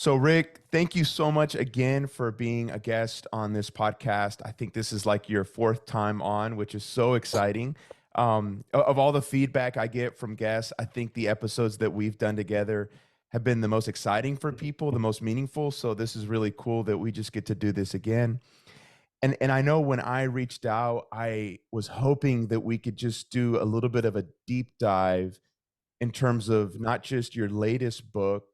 So, Rick, thank you so much again for being a guest on this podcast. I think this is like your fourth time on, which is so exciting. Of all the feedback I get from guests, I think the episodes that we've done together have been the most exciting for people, the most meaningful. So, this is really cool that we just get to do this again. And I know when I reached out, I was hoping that we could just do a little bit of a deep dive in terms of not just your latest book,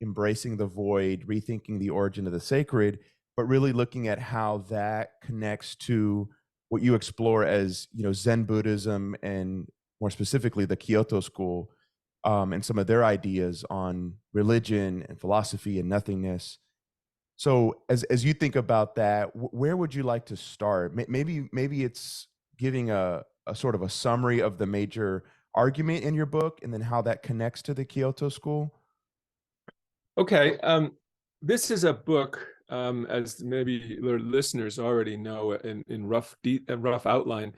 Embracing the Void, Rethinking the Origin of the Sacred, but really looking at how that connects to what you explore as, Zen Buddhism and more specifically the Kyoto school, and some of their ideas on religion and philosophy and nothingness. So as you think about that, where would you like to start? Maybe it's giving a sort of a summary of the major argument in your book and then how that connects to the Kyoto school. Okay, this is a book, as maybe the listeners already know in rough outline.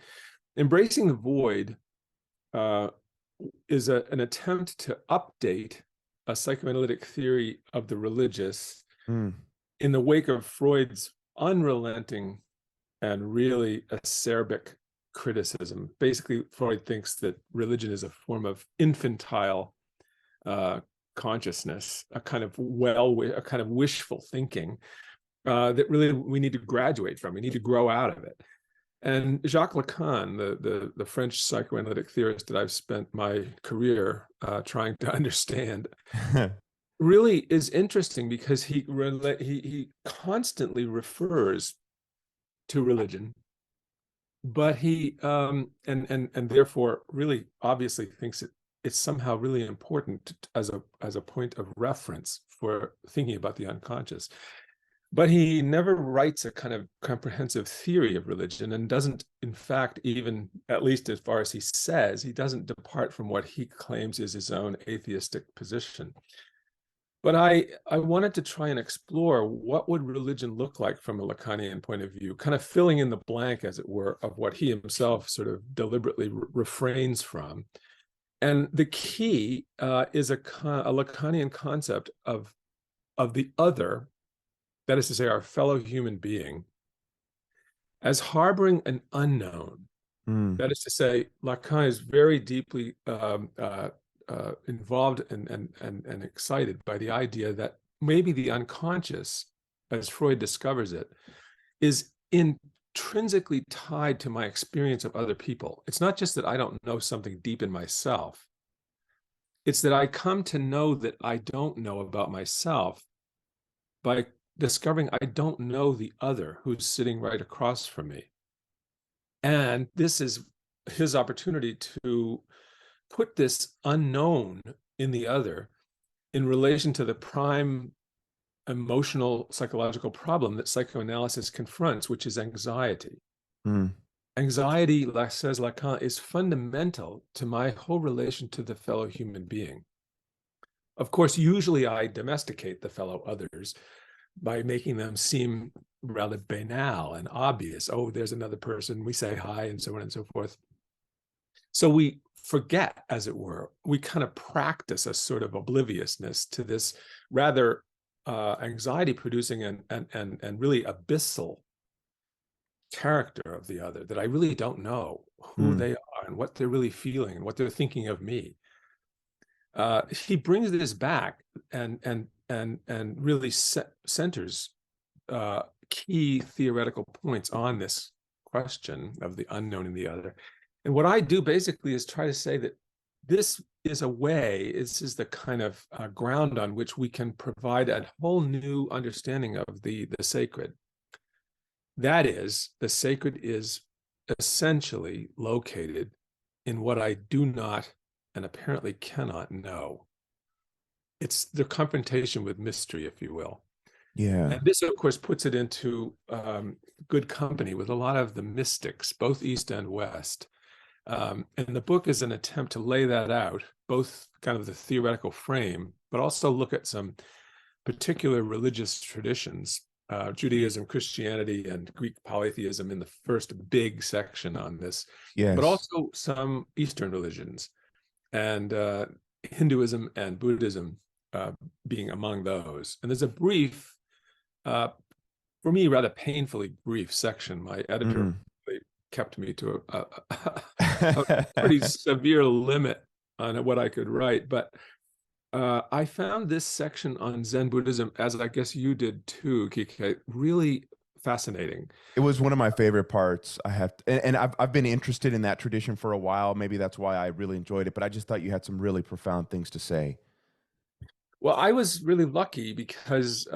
Embracing the Void is an attempt to update a psychoanalytic theory of the religious Mm, in the wake of Freud's unrelenting and really acerbic criticism. Basically, Freud thinks that religion is a form of infantile consciousness, a kind of wishful thinking that really we need to graduate from. We need to grow out of it. And Jacques Lacan, the French psychoanalytic theorist that I've spent my career trying to understand, really is interesting because he constantly refers to religion, but he and therefore really obviously thinks it's somehow really important as a point of reference for thinking about the unconscious. But he never writes a kind of comprehensive theory of religion, and doesn't, in fact, even, at least as far as he says, he doesn't depart from what he claims is his own atheistic position. But I wanted to try and explore what would religion look like from a Lacanian point of view, kind of filling in the blank, as it were, of what he himself sort of deliberately refrains from. And the key is a Lacanian concept of the other, that is to say, our fellow human being, as harboring an unknown. mm, That is to say, Lacan is very deeply involved and excited by the idea that maybe the unconscious, as Freud discovers it, is intrinsically tied to my experience of other people. It's not just that I don't know something deep in myself. It's that I come to know that I don't know about myself by discovering I don't know the other who's sitting right across from me. And this is his opportunity to put this unknown in the other in relation to the prime emotional psychological problem that psychoanalysis confronts, which is anxiety. mm, Anxiety, says Lacan, is fundamental to my whole relation to the fellow human being. Of course, usually I domesticate the fellow others by making them seem rather banal and obvious. Oh, there's another person, we say hi, and so on and so forth. So we forget, as it were, we kind of practice a sort of obliviousness to this rather anxiety producing and really abyssal character of the other, that I really don't know who mm. they are and what they're really feeling and what they're thinking of me. He brings this back and really centers key theoretical points on this question of the unknown in the other. And what I do basically is try to say that this is a way, this is the kind of ground on which we can provide a whole new understanding of the sacred. That is, the sacred is essentially located in what I do not and apparently cannot know. It's the confrontation with mystery, if you will. Yeah. And this, of course, puts it into good company with a lot of the mystics, both East and West. And the book is an attempt to lay that out, both kind of the theoretical frame, but also look at some particular religious traditions, Judaism, Christianity, and Greek polytheism in the first big section on this, but Yes. also some Eastern religions and Hinduism and Buddhism being among those. And there's a brief, for me, rather painfully brief section. My editor kept me to a pretty severe limit on what I could write. But I found this section on Zen Buddhism, as I guess you did too, Kike, really fascinating. It was one of my favorite parts. I have, and I've been interested in that tradition for a while. Maybe that's why I really enjoyed it. But I just thought you had some really profound things to say. Well, I was really lucky because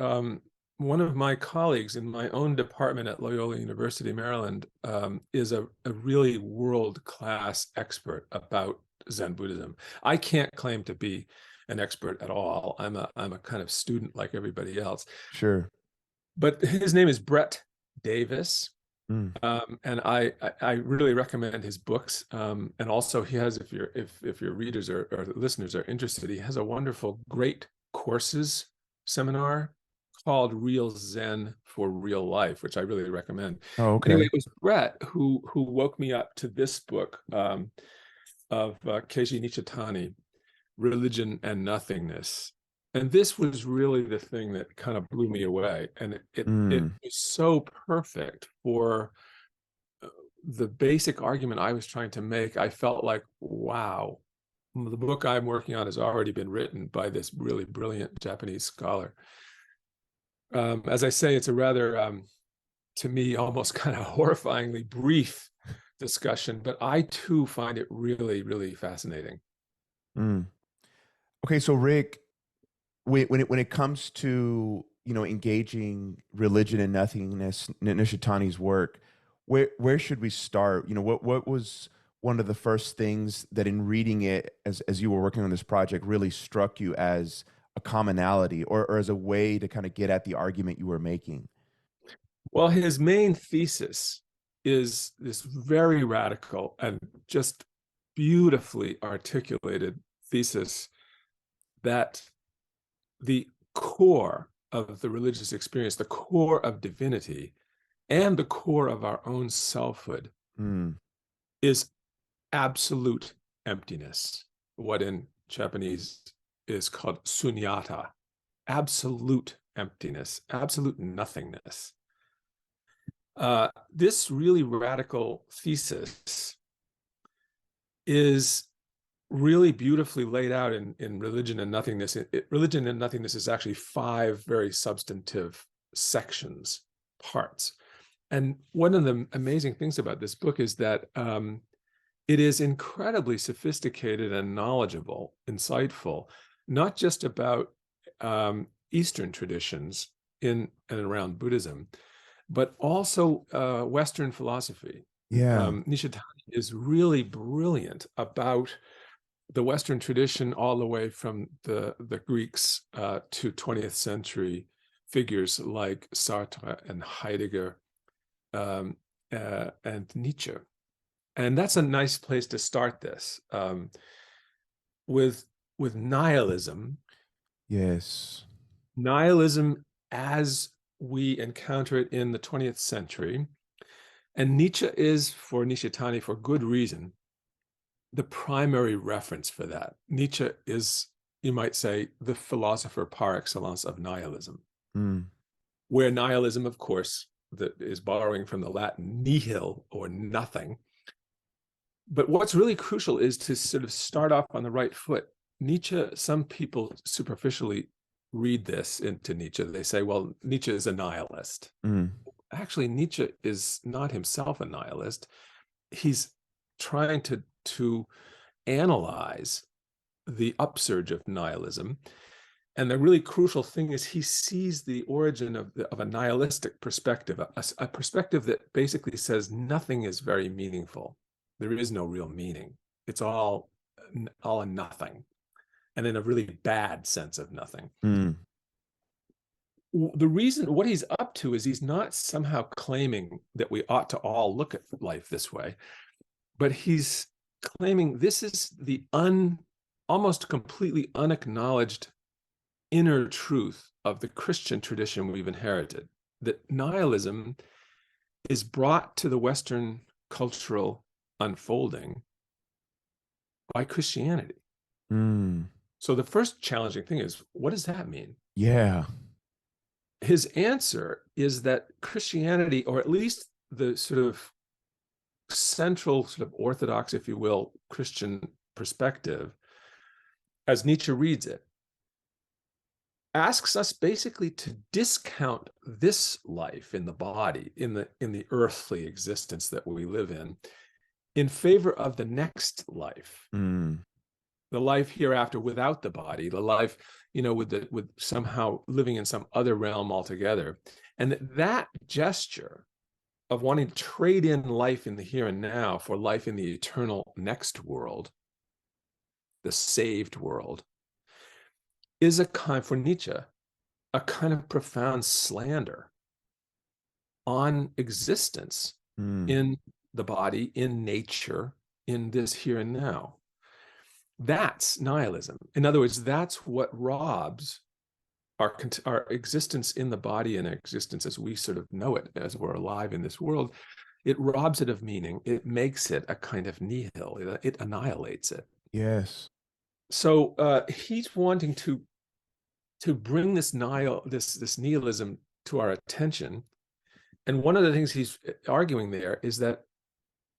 one of my colleagues in my own department at Loyola University Maryland is a really world-class expert about Zen Buddhism. I can't claim to be an expert at all. I'm a kind of student like everybody else. Sure. But his name is Brett Davis. Mm. And I really recommend his books. And also he has, if your readers or listeners are interested, he has a wonderful, great courses seminar called Real Zen for Real Life, which I really recommend. Oh, okay. Anyway, it was Brett who woke me up to this book of Keiji Nishitani, Religion and Nothingness. And this was really the thing that kind of blew me away. And it was so perfect for the basic argument I was trying to make. I felt like, wow, the book I'm working on has already been written by this really brilliant Japanese scholar. As I say, it's a rather, to me, almost kind of horrifyingly brief discussion, but I too find it really, really fascinating. Okay, so Rick, when it comes to engaging religion and nothingness, Nishitani's work, where should we start? What was one of the first things that in reading it as you were working on this project really struck you as a commonality or as a way to kind of get at the argument you were making? Well, his main thesis is this very radical and just beautifully articulated thesis that the core of the religious experience, the core of divinity, and the core of our own selfhood is absolute emptiness, what in Japanese is called sunyata, absolute emptiness, absolute nothingness. This really radical thesis is really beautifully laid out in Religion and Nothingness. Religion and Nothingness is actually 5 very substantive sections, parts. And one of the amazing things about this book is that it is incredibly sophisticated and knowledgeable, insightful, not just about Eastern traditions in and around Buddhism, but also Western philosophy. Yeah. Nishitani is really brilliant about the Western tradition all the way from the Greeks to 20th century figures like Sartre and Heidegger and Nietzsche. And that's a nice place to start this with nihilism. Yes. Nihilism as we encounter it in the 20th century. And Nietzsche is, for Nishitani, for good reason, the primary reference for that. Nietzsche is, you might say, the philosopher par excellence of nihilism, where nihilism, of course, that is borrowing from the Latin nihil, or nothing. But what's really crucial is to sort of start off on the right foot. Nietzsche, some people superficially read this into Nietzsche. They say, well, Nietzsche is a nihilist. Actually, Nietzsche is not himself a nihilist. He's trying to analyze the upsurge of nihilism. And the really crucial thing is he sees the origin of a nihilistic perspective, a perspective that basically says nothing is very meaningful. There is no real meaning. It's all a nothing, and in a really bad sense of nothing. The reason, what he's up to is he's not somehow claiming that we ought to all look at life this way, but he's claiming this is the almost completely unacknowledged inner truth of the Christian tradition we've inherited, that nihilism is brought to the Western cultural unfolding by Christianity. So the first challenging thing is, what does that mean? Yeah. His answer is that Christianity, or at least the sort of central, sort of orthodox, if you will, Christian perspective, as Nietzsche reads it, asks us basically to discount this life in the body, in the earthly existence that we live in favor of the next life, the life hereafter without the body, the life, with somehow living in some other realm altogether. And that gesture of wanting to trade in life in the here and now for life in the eternal next world, the saved world, is a kind, for Nietzsche, a kind of profound slander on existence in the body, in nature, in this here and now. That's nihilism. In other words, that's what robs our existence in the body and existence as we sort of know it, as we're alive in this world. It robs it of meaning. It makes it a kind of nihil. It annihilates it. Yes. So he's wanting to bring this nihilism to our attention. And one of the things he's arguing there is that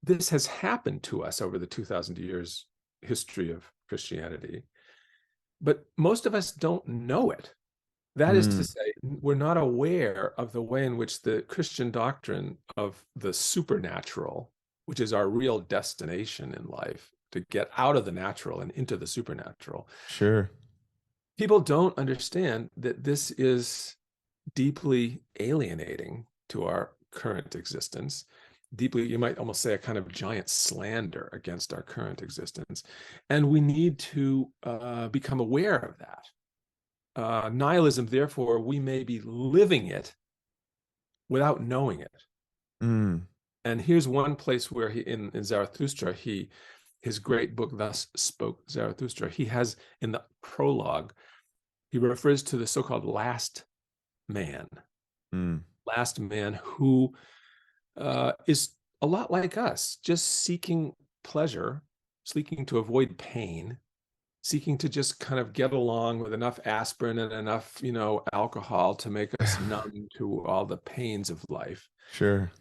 this has happened to us over the 2,000 years history of Christianity, but most of us don't know it. That is to say, we're not aware of the way in which the Christian doctrine of the supernatural, which is our real destination in life, to get out of the natural and into the supernatural. Sure. People don't understand that this is deeply alienating to our current existence. Deeply, you might almost say, a kind of giant slander against our current existence. And we need to become aware of that. Nihilism, therefore, we may be living it without knowing it. And here's one place where he, in Zarathustra, his great book, Thus Spoke Zarathustra, he has in the prologue, he refers to the so-called last man. Last man who is a lot like us, just seeking pleasure, seeking to avoid pain, seeking to just kind of get along with enough aspirin and enough, alcohol to make us numb to all the pains of life. Sure.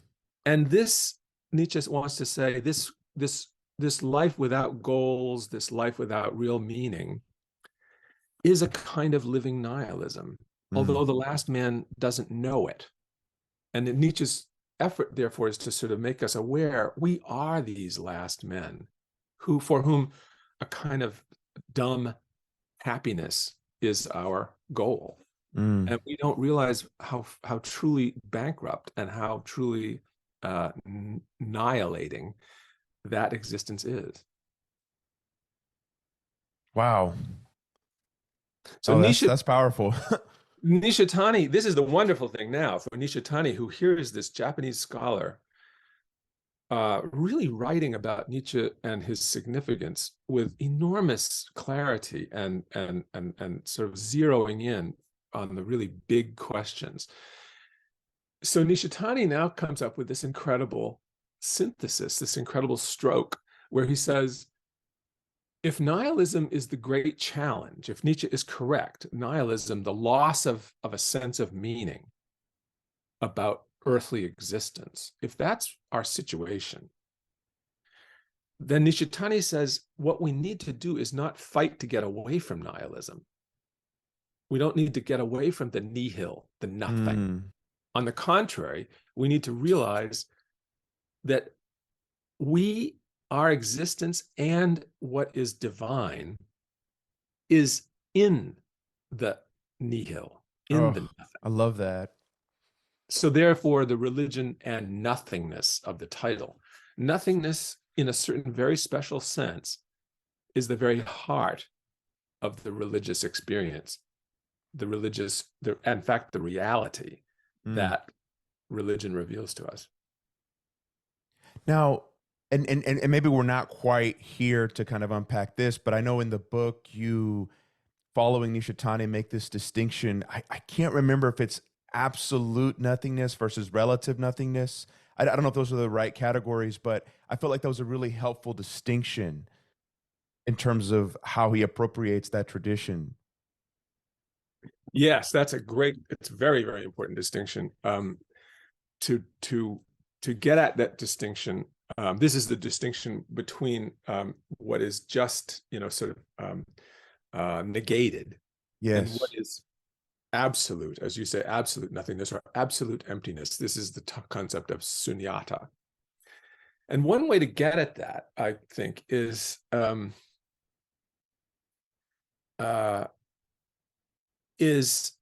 And this, Nietzsche wants to say, this life without goals, this life without real meaning, is a kind of living nihilism, although the last man doesn't know it. And Nietzsche's effort, therefore, is to sort of make us aware we are these last men for whom a kind of dumb happiness is our goal. And we don't realize how truly bankrupt and how truly annihilating that existence is. Wow. So that's powerful. Nishitani, this is the wonderful thing now for Nishitani, who hears this Japanese scholar really writing about Nietzsche and his significance with enormous clarity and sort of zeroing in on the really big questions. So Nishitani now comes up with this incredible synthesis, this incredible stroke, where he says, if nihilism is the great challenge, if Nietzsche is correct, nihilism, the loss of a sense of meaning about earthly existence, if that's our situation, then Nishitani says what we need to do is not fight to get away from nihilism. We don't need to get away from the nihil, the nothing. On the contrary, we need to realize that our existence and what is divine is in the nihil, in the nothing. I love that. So therefore, the religion and nothingness of the title. Nothingness, in a certain very special sense, is the very heart of the religious experience, in fact, the reality that religion reveals to us. Now, and maybe we're not quite here to kind of unpack this, but I know in the book you, following Nishitani, make this distinction. I can't remember if it's absolute nothingness versus relative nothingness. I don't know if those are the right categories, but I felt like that was a really helpful distinction. in terms of how he appropriates that tradition. Yes, it's a very, very important distinction. To get at that distinction, this is the distinction between what is just, sort of negated, and what Yes. is absolute, as you say, absolute nothingness or absolute emptiness. This is the concept of sunyata. And one way to get at that, I think, is is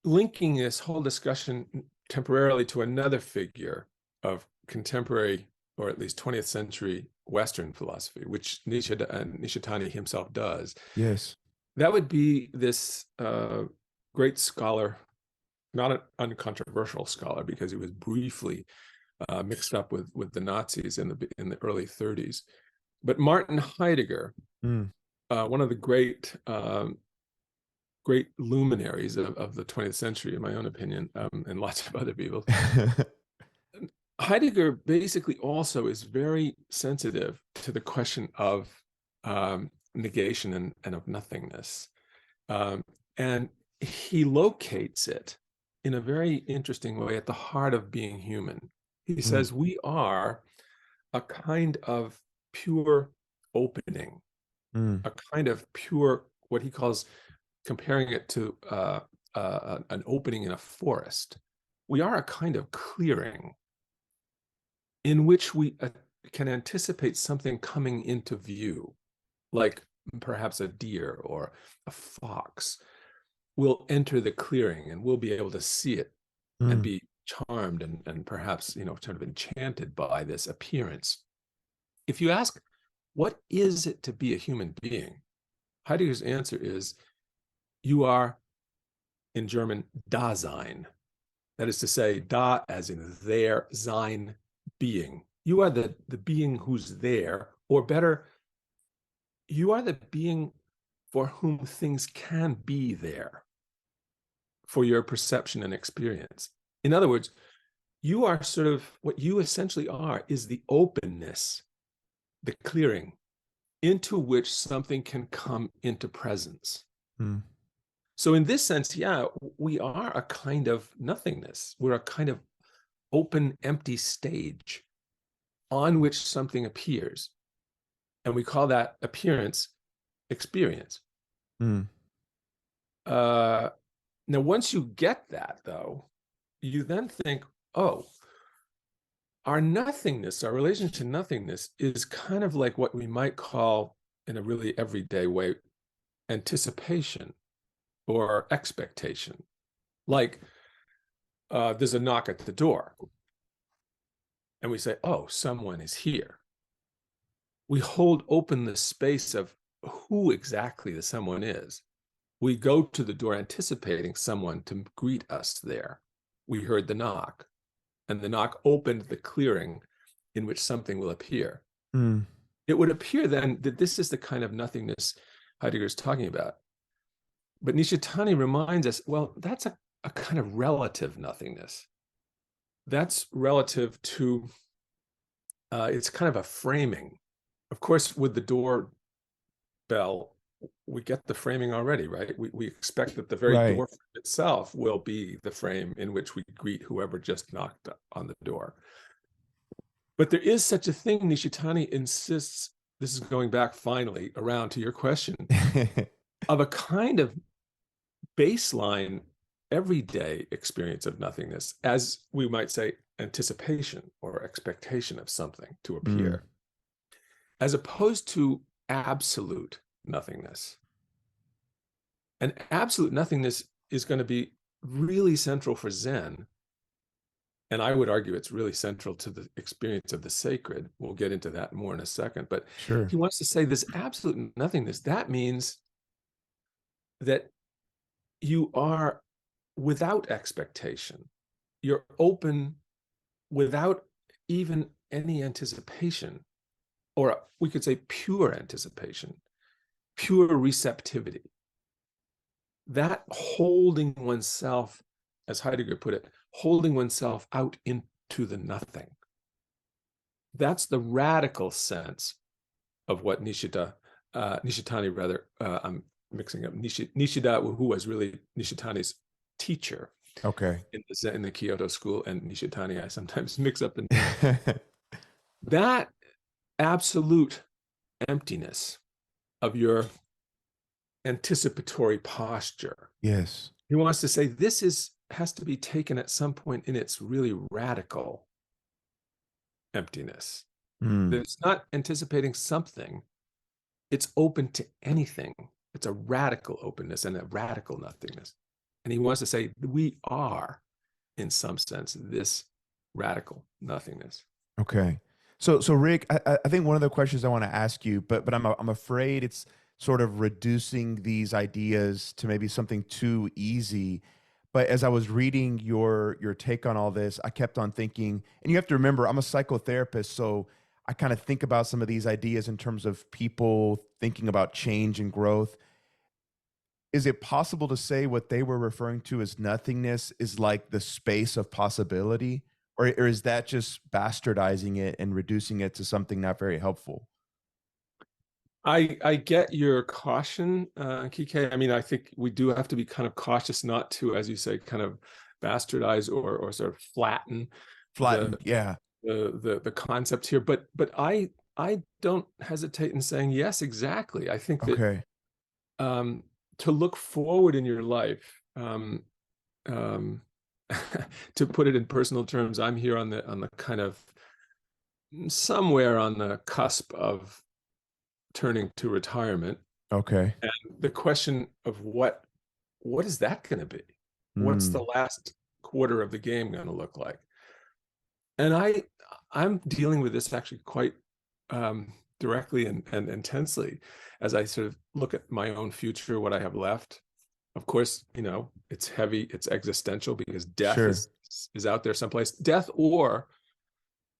linking this whole discussion temporarily to another figure of contemporary, or at least 20th century Western philosophy, which Nishitani himself does. Yes. That would be this great scholar, not an uncontroversial scholar, because he was briefly mixed up with the Nazis in the early 30s. But Martin Heidegger, one of the great luminaries of the 20th century, in my own opinion, and lots of other people. Heidegger basically also is very sensitive to the question of negation and of nothingness. And he locates it in a very interesting way at the heart of being human. He says we are a kind of pure opening, a kind of pure, what he calls, comparing it to an opening in a forest. We are a kind of clearing in which we can anticipate something coming into view, like perhaps a deer or a fox will enter the clearing, and we'll be able to see it and be charmed and perhaps, sort of enchanted by this appearance. If you ask, what is it to be a human being? Heidegger's answer is, you are, in German, Dasein. That is to say, da as in there, sein, being. You are the being who's there, or better, you are the being for whom things can be there, for your perception and experience. In other words, you are sort of, what you essentially are is the openness, the clearing, into which something can come into presence. So in this sense, yeah, we are a kind of nothingness. We're a kind of open, empty stage on which something appears. And we call that appearance experience. Now, once you get that, though, you then think, oh, our nothingness, our relation to nothingness is kind of like what we might call, in a really everyday way, anticipation or expectation. Like there's a knock at the door and we say, oh, someone is here. We hold open the space of who exactly the someone is. We go to the door anticipating someone to greet us there. We heard the knock, and the knock opened the clearing in which something will appear. It would appear then that this is the kind of nothingness Heidegger is talking about. But Nishitani reminds us, well, that's a kind of relative nothingness. That's relative to, it's kind of a framing. Of course, with the doorbell, we get the framing already, right? We expect that the very door itself will be the frame in which we greet whoever just knocked on the door. But there is such a thing, Nishitani insists, this is going back finally around to your question, of a kind of baseline everyday experience of nothingness, as we might say, anticipation or expectation of something to appear, as opposed to absolute nothingness. And absolute nothingness is going to be really central for Zen. And I would argue it's really central to the experience of the sacred. We'll get into that more in a second. But he wants to say this absolute nothingness, that means that you are without expectation. You're open without even any anticipation, or we could say pure anticipation, pure receptivity. That holding oneself, as Heidegger put it, holding oneself out into the nothing. That's the radical sense of what Nishitani rather, I'm mixing up Nishida, who was really Nishitani's teacher Okay. in the Kyoto school, and Nishitani I sometimes mix up the names. That absolute emptiness of your anticipatory posture. Yes. He wants to say has to be taken at some point in its really radical emptiness. That Mm. it's not anticipating something, it's open to anything. It's a radical openness and a radical nothingness. And he wants to say we are, in some sense, this radical nothingness. Okay. So Rick, I think one of the questions I want to ask you, but I'm afraid it's sort of reducing these ideas to maybe something too easy. But as I was reading your take on all this, I kept on thinking, and you have to remember, I'm a psychotherapist, so I kind of think about some of these ideas in terms of people thinking about change and growth. Is it possible to say what they were referring to as nothingness is like the space of possibility? Or is that just bastardizing it and reducing it to something not very helpful? I get your caution, Kike. I mean, I think we do have to be kind of cautious not to, as you say, kind of bastardize or sort of flatten the Flatten, yeah. the concept here. But I don't hesitate in saying yes, exactly. I think that Okay. to look forward in your life, um, to put it in personal terms, I'm here on the kind of somewhere on the cusp of turning to retirement. Okay. And the question of what is that going to be? What's the Mm, last quarter of the game going to look like? And I'm dealing with this actually quite directly and intensely as I sort of look at my own future, what I have left. Of course, it's heavy, it's existential because death sure. is out there someplace. Death or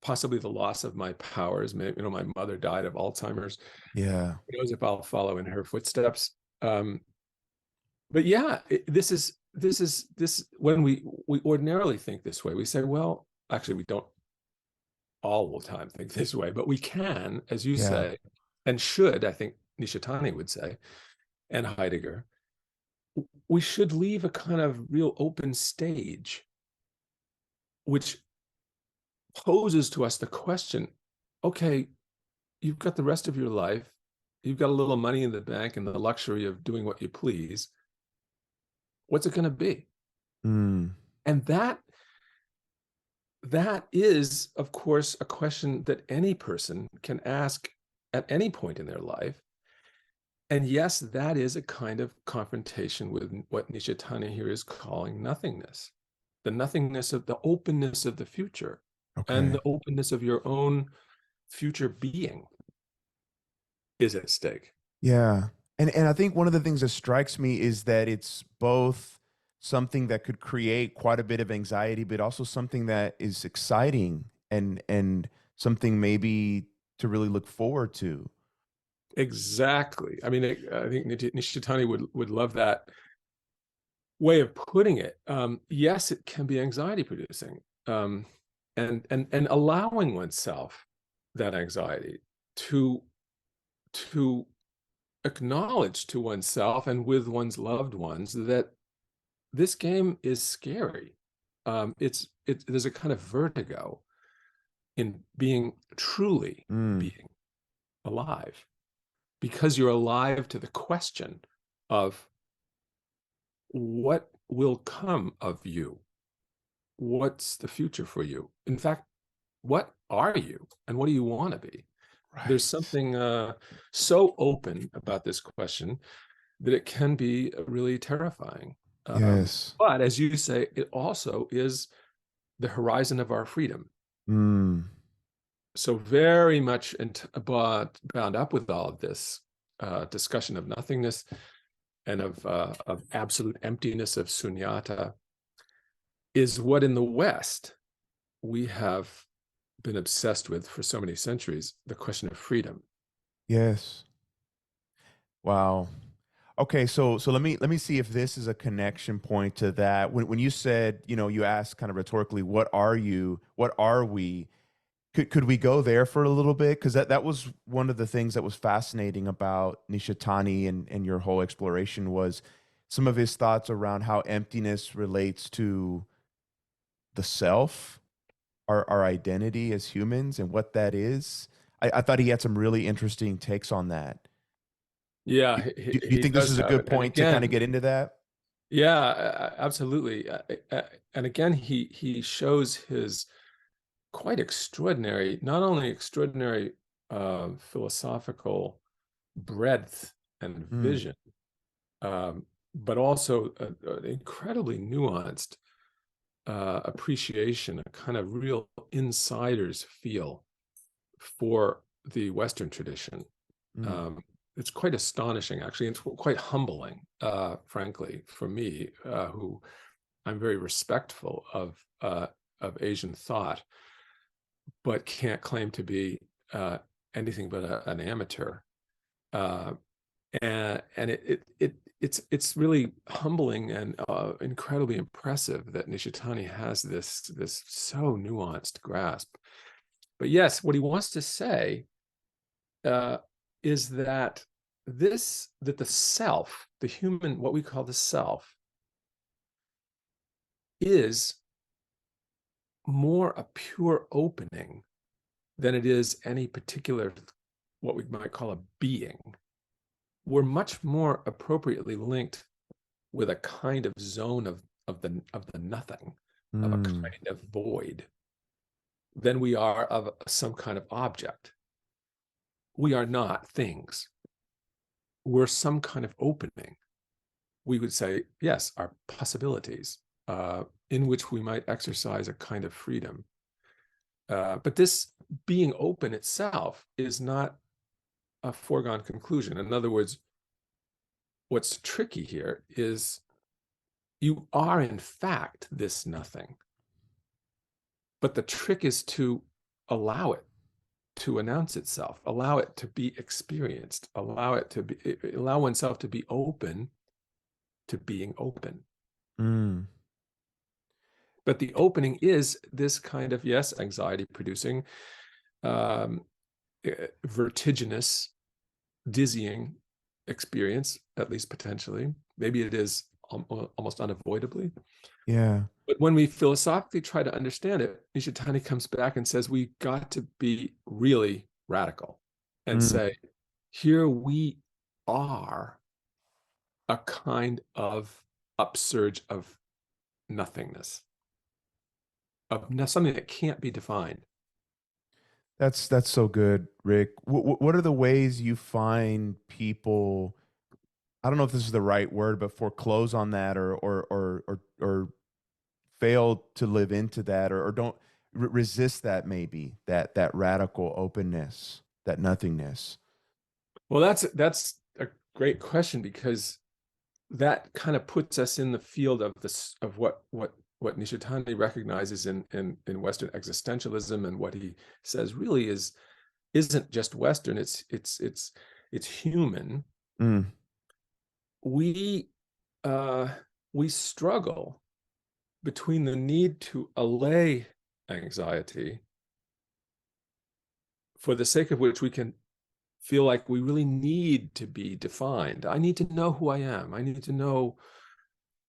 possibly the loss of my powers. Maybe, my mother died of Alzheimer's. Yeah. Who knows if I'll follow in her footsteps? Um, but yeah, this when we ordinarily think this way, we say, well, actually, we don't all the time think this way, but we can, as you Yeah. say, and should, I think Nishitani would say, and Heidegger, we should leave a kind of real open stage, which poses to us the question, okay, you've got the rest of your life, you've got a little money in the bank and the luxury of doing what you please. What's it going to be? Mm, And that is, of course, a question that any person can ask at any point in their life. And yes, that is a kind of confrontation with what Nishitani here is calling nothingness, the nothingness of the openness of the future and okay. the openness of your own future being is at stake. Yeah. And I think one of the things that strikes me is that it's both something that could create quite a bit of anxiety, but also something that is exciting and something maybe to really look forward to. Exactly. I mean, I think Nishitani would love that way of putting it. Yes, it can be anxiety producing, and allowing oneself that anxiety to to acknowledge to oneself and with one's loved ones that this game is scary. There's a kind of vertigo in being truly Mm, being alive because you're alive to the question of what will come of you. What's the future for you? In fact, what are you and what do you want to be? There's right. something so open about this question that it can be really terrifying. Yes. But as you say, it also is the horizon of our freedom. Mm, So very much bound up with all of this discussion of nothingness and of absolute emptiness of sunyata is what in the West we have been obsessed with for so many centuries, the question of freedom. yes. Wow. Okay, so let me see if this is a connection point to that. When you said, you asked kind of rhetorically, what are you? What are we? Could we go there for a little bit? Because that was one of the things that was fascinating about Nishitani and your whole exploration was some of his thoughts around how emptiness relates to the self, our identity as humans, and what that is. I thought he had some really interesting takes on that. Yeah, Do you he think this does is a have good it. And point to kind of again, get into that? yeah, absolutely. And again, he shows his quite extraordinary, not only extraordinary philosophical breadth and Mm, vision, but also an incredibly nuanced appreciation, a kind of real insider's feel for the Western tradition. mm, Um, it's quite astonishing, actually. It's quite humbling, frankly, for me, who I'm very respectful of Asian thought, but can't claim to be anything but an amateur. Uh, and it's really humbling and incredibly impressive that Nishitani has this so nuanced grasp. But yes, what he wants to say uh, is that the self, the human, what we call the self, is more a pure opening than it is any particular what we might call a being. We're much more appropriately linked with a kind of zone of the nothing, of a mm, kind of void, than we are of some kind of object. We are not things. We're some kind of opening. We would say, yes, our possibilities, in which we might exercise a kind of freedom. But this being open itself is not a foregone conclusion. In other words, what's tricky here is you are, in fact, this nothing. But the trick is to allow it to announce itself, allow it to be experienced, allow oneself to be open to being open. mm. But the opening is this kind of, yes, anxiety producing, um, vertiginous, dizzying experience, at least potentially. Maybe it is almost unavoidably. Yeah. But when we philosophically try to understand it, Nishitani comes back and says, we got to be really radical and Mm. say, here we are a kind of upsurge of nothingness, of something that can't be defined. That's so good, Rick. What are the ways you find people? I don't know if this is the right word, but foreclose on that, or fail to live into that, or don't resist that, maybe that radical openness, that nothingness. Well, that's a great question, because that kind of puts us in the field of this of what Nishitani recognizes in Western existentialism, and what he says really isn't just Western. It's human. Mm, We uh, we struggle between the need to allay anxiety, for the sake of which we can feel like we really need to be defined. I need to know who I am. I need to know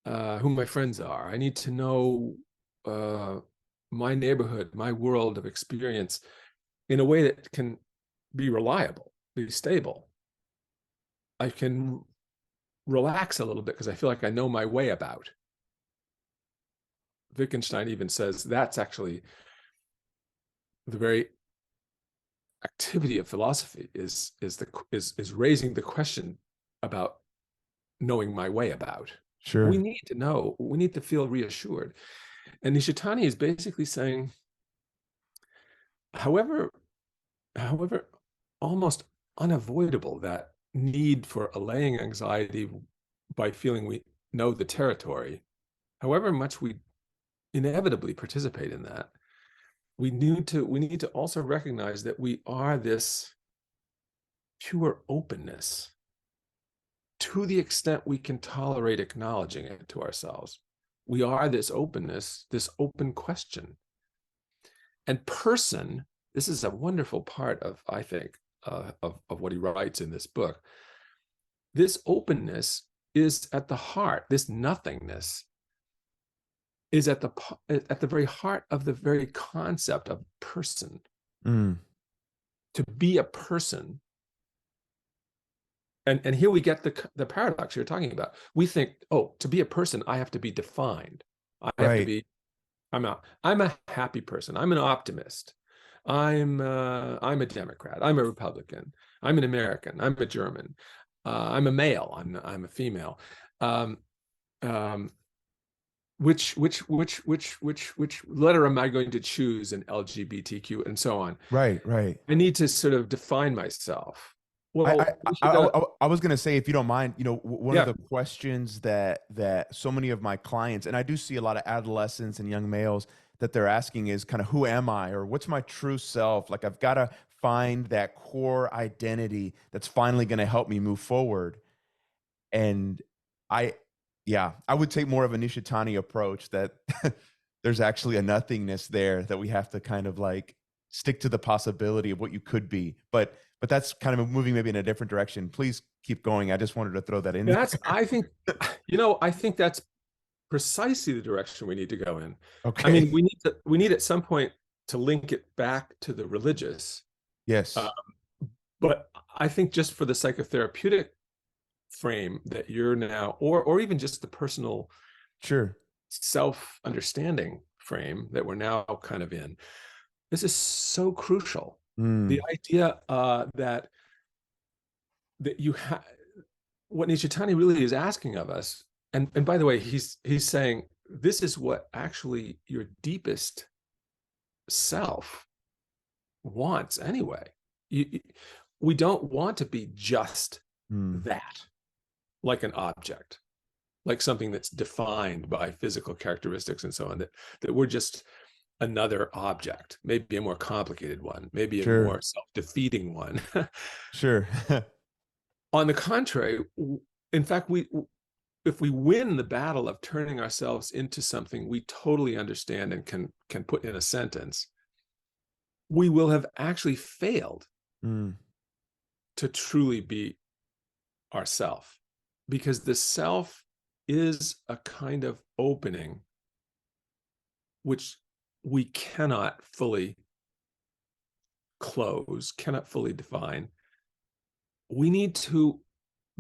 who my friends are. I need to know uh, my neighborhood, my world of experience, in a way that can be reliable, be stable. I can relax a little bit because I feel like I know my way about. Wittgenstein even says that's actually the very activity of philosophy, is raising the question about knowing my way about. We sure. need to know, we need to feel reassured. And Nishitani is basically saying, however, however almost unavoidable that need for allaying anxiety by feeling we know the territory, however much we inevitably participate in that, we need to also recognize that we are this pure openness, to the extent we can tolerate acknowledging it to ourselves. We are this openness, this open question. And person this is a wonderful part of, I think, of what he writes in this book. This openness is at the heart, this nothingness is at the very heart of the very concept of person. Mm. To be a person, and here we get the paradox you're talking about. We think, oh, to be a person, I have to be defined. I have to Right. be. I'm a happy person. I'm an optimist. I'm a Democrat. I'm a Republican. I'm an American. I'm a German. I'm a male. I'm a female. Um, um, which letter am I going to choose in LGBTQ and so on? Right. Right. I need to sort of define myself. I, Well, I was going to say, if you don't mind, one of yeah, the questions that so many of my clients, and I do see a lot of adolescents and young males that they're asking is kind of, who am I, or what's my true self? Like, I've got to find that core identity that's finally going to help me move forward. And I, yeah, I would take more of a Nishitani approach, that there's actually a nothingness there, that we have to kind of like stick to the possibility of what you could be. But that's kind of moving maybe in a different direction. Please keep going. I just wanted to throw that in there. I think, I think that's precisely the direction we need to go in. I Okay. mean, we need at some point to link it back to the religious. Uh, Yes. but I think just for the psychotherapeutic frame that you're now, or even just the personal Sure. self-understanding frame that we're now kind of in, this is so crucial. The Mm. idea that you have, what Nishitani really is asking of us, and by the way, he's saying this is what actually your deepest self wants anyway. We don't want to be just Mm. that, like an object, like something that's defined by physical characteristics and so on, that we're just another object, maybe a more complicated one, maybe a Sure. more self-defeating one. Sure. On the contrary, in fact, if we win the battle of turning ourselves into something we totally understand and can put in a sentence, we will have actually failed Mm. to truly be ourself, because the self is a kind of opening which we cannot fully close, cannot fully define. We need to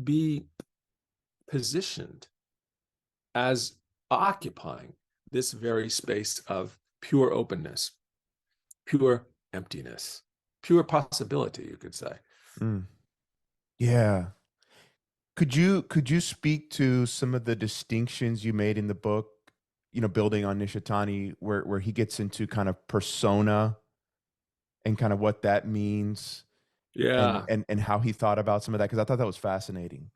be positioned as occupying this very space of pure openness, pure emptiness, pure possibility, you could say. Mm. Yeah. Could you speak to some of the distinctions you made in the book, building on Nishitani, where he gets into kind of persona and kind of what that means, and Yeah. and how he thought about some of that, because I thought that was fascinating.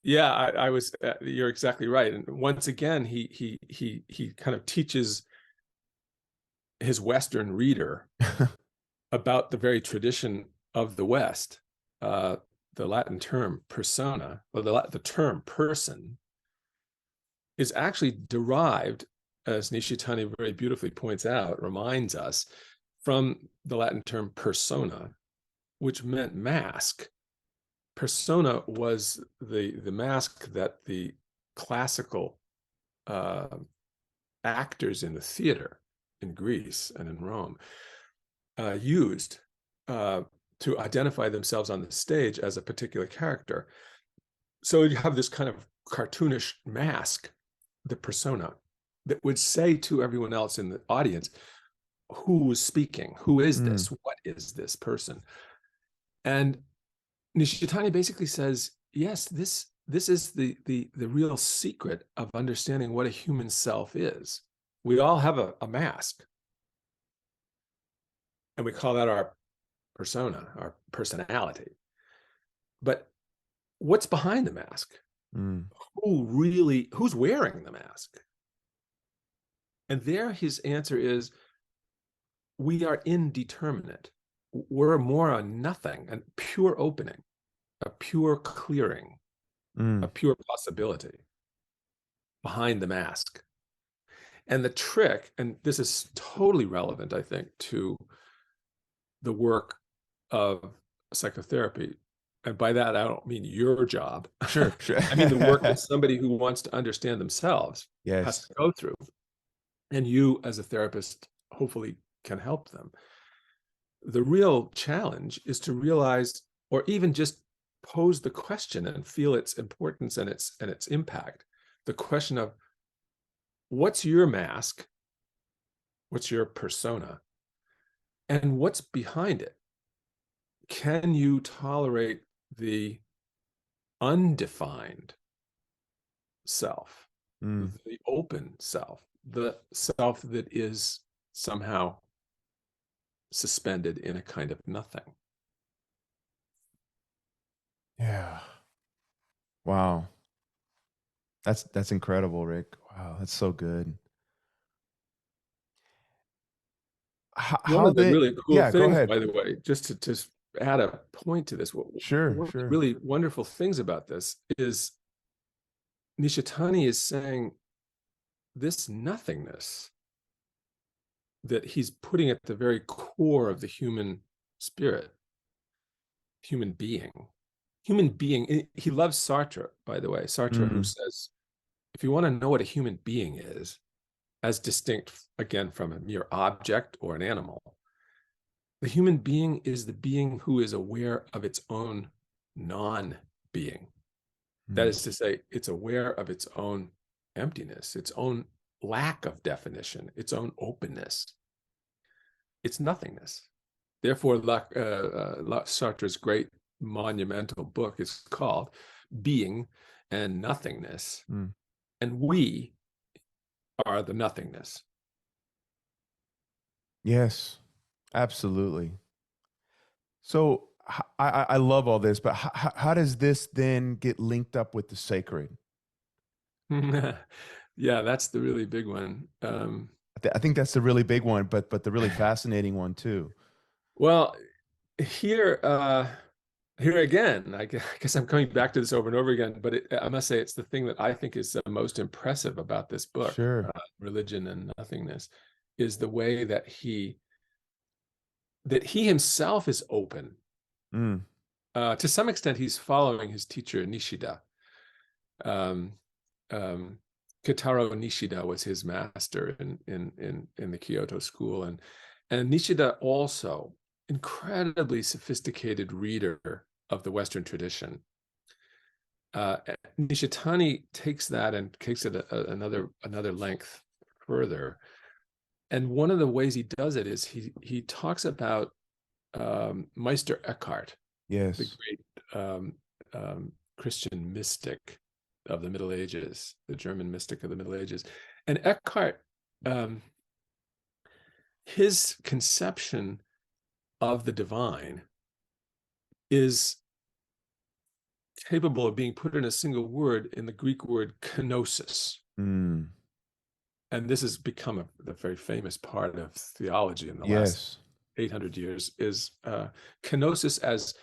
Yeah, I was. You're exactly right. And once again, he kind of teaches his Western reader about the very tradition of the West. The Latin term persona, or the term person, is actually derived, as Nishitani very beautifully points out, reminds us, from the Latin term persona, which meant mask. Persona was the mask that the classical actors in the theater in Greece and in Rome used to identify themselves on the stage as a particular character. So you have this kind of cartoonish mask, the persona, that would say to everyone else in the audience, who is speaking? Who is Mm. this? What is this person? And Nishitani basically says, yes, this is the real secret of understanding what a human self is. We all have a mask, and we call that our persona, our personality. But what's behind the mask? Mm. Who's wearing the mask? And there his answer is, we are indeterminate. We're more a nothing, a pure opening, a pure clearing, a Mm. pure possibility behind the mask. And the trick, and this is totally relevant, I think, to the work of psychotherapy, and by that I don't mean your job. Sure, sure. I mean the work that somebody who wants to understand themselves has Yes. to go through, and you as a therapist hopefully can help them. The real challenge is to realize, or even just pose the question and feel its importance and its impact. The question of, what's your mask? What's your persona? And what's behind it? Can you tolerate the undefined self, the open self, the self that is somehow suspended in a kind of nothing? Yeah. Wow. That's incredible, Rick. Wow, that's so good. One How of the did really cool Yeah, go things, ahead. by the way, just to add a point to this, Sure, one of the sure. really wonderful things about this is Nishitani is saying this nothingness that he's putting at the very core of the human spirit, human being. He loves Sartre, by the way. Sartre, who Mm, says, if you want to know what a human being is, as distinct, again, from a mere object or an animal, the human being is the being who is aware of its own non-being. That mm. is to say, it's aware of its own emptiness, its own lack of definition, its own openness. It's nothingness. Therefore, Sartre's great monumental book is called Being and Nothingness. Mm. And we are the nothingness. Yes, absolutely. So I love all this, but how does this then get linked up with the sacred? Yeah, that's the really big one. I think that's the really big one, but the really fascinating one too. Well, here, here again, I guess I'm coming back to this over and over again, but I must say it's the thing that I think is the most impressive about this book, Sure. Religion and Nothingness, is the way that he himself is open. Mm. To some extent, he's following his teacher Nishida. Um, Kitaro Nishida was his master in the Kyoto school, and Nishida also incredibly sophisticated reader of the Western tradition. Nishitani takes that and takes it another length further. And one of the ways he does it is he talks about Meister Eckhart, the Yes. great Christian mystic of the Middle Ages, the German mystic of the Middle Ages. And Eckhart, his conception of the divine is capable of being put in a single word, in the Greek word kenosis. Mm. And this has become a very famous part of theology in the last Yes. 800 years, is kenosis, as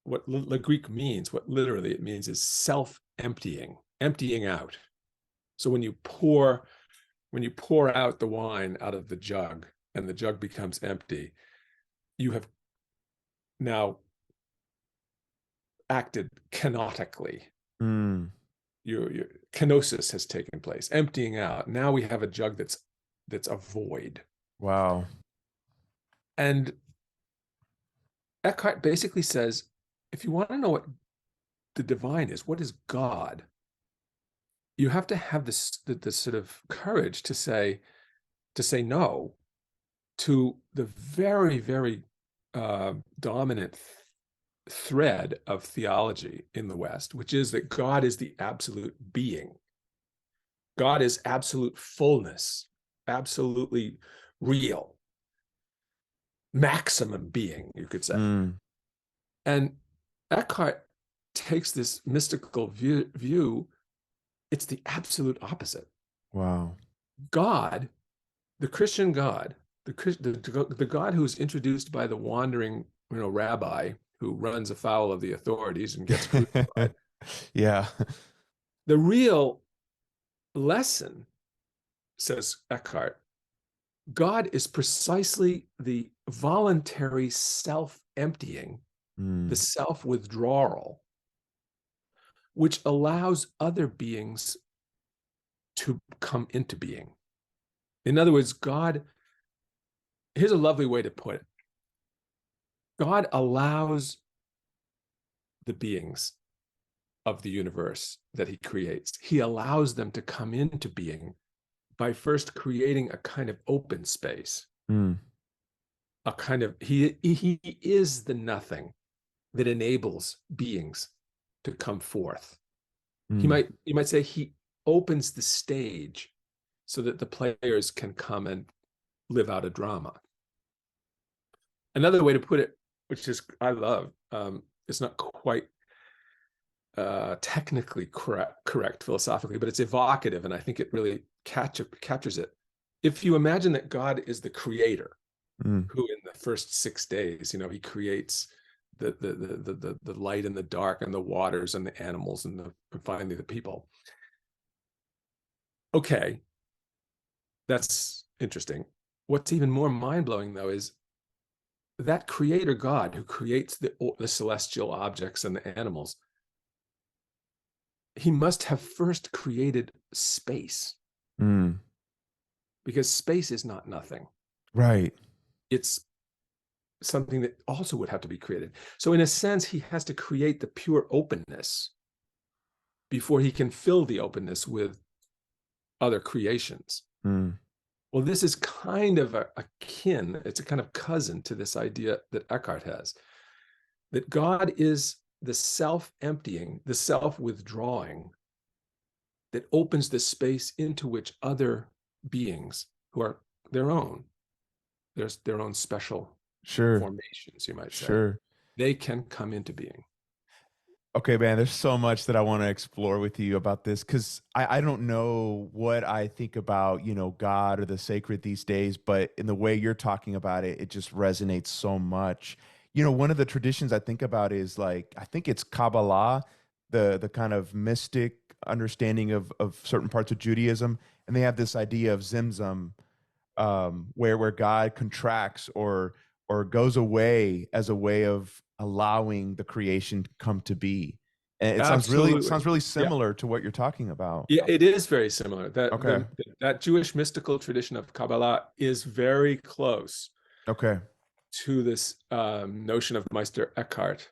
what the Greek means, what literally it means is self-emptying, emptying out. So when you pour out the wine out of the jug and the jug becomes empty, you have now acted kenotically. Mm. Your kenosis has taken place, emptying out. Now we have a jug that's a void. Wow. And Eckhart basically says, if you want to know what the divine is, what is God, you have to have this sort of courage to say no to the very, very dominant thread of theology in the West, which is that God is the absolute being. God is absolute fullness, absolutely real, maximum being, you could say. Mm. And Eckhart takes this mystical view. It's the absolute opposite. Wow. God, the Christian God, the God who is introduced by the wandering, rabbi who runs afoul of the authorities and gets crucified. Yeah. The real lesson, says Eckhart, God is precisely the voluntary self-emptying, the Mm. self-withdrawal, which allows other beings to come into being. In other words, God, here's a lovely way to put it. God allows the beings of the universe that he creates, he allows them to come into being by first creating a kind of open space, Mm. a kind of, he is the nothing that enables beings to come forth. Mm. You might say he opens the stage so that the players can come and live out a drama. Another way to put it, which is I love, it's not quite technically correct philosophically, but it's evocative, and I think it really captures it. If you imagine that God is the creator, Mm. who in the first 6 days, he creates the light and the dark and the waters and the animals and finally the people. Okay, that's interesting. What's even more mind-blowing, though, is that creator God who creates the celestial objects and the animals, he must have first created space, Mm. because space is not nothing. Right. It's something that also would have to be created. So in a sense, he has to create the pure openness before he can fill the openness with other creations. Mm. Well, this is kind of akin, it's a kind of cousin to this idea that Eckhart has, that God is the self-emptying, the self-withdrawing that opens the space into which other beings who are their own, there's their own special Sure. formations, you might say, Sure. they can come into being. Okay, man, there's so much that I want to explore with you about this because I don't know what I think about, God or the sacred these days, but in the way you're talking about it, it just resonates so much. One of the traditions I think about is like, I think it's Kabbalah, the kind of mystic understanding of certain parts of Judaism. And they have this idea of Zimzum, where God contracts or goes away as a way of allowing the creation to come to be. And it sounds Absolutely. really Yeah. similar to what you're talking about. Yeah, it is very similar. Okay. That Jewish mystical tradition of Kabbalah is very close Okay. to this notion of Meister Eckhart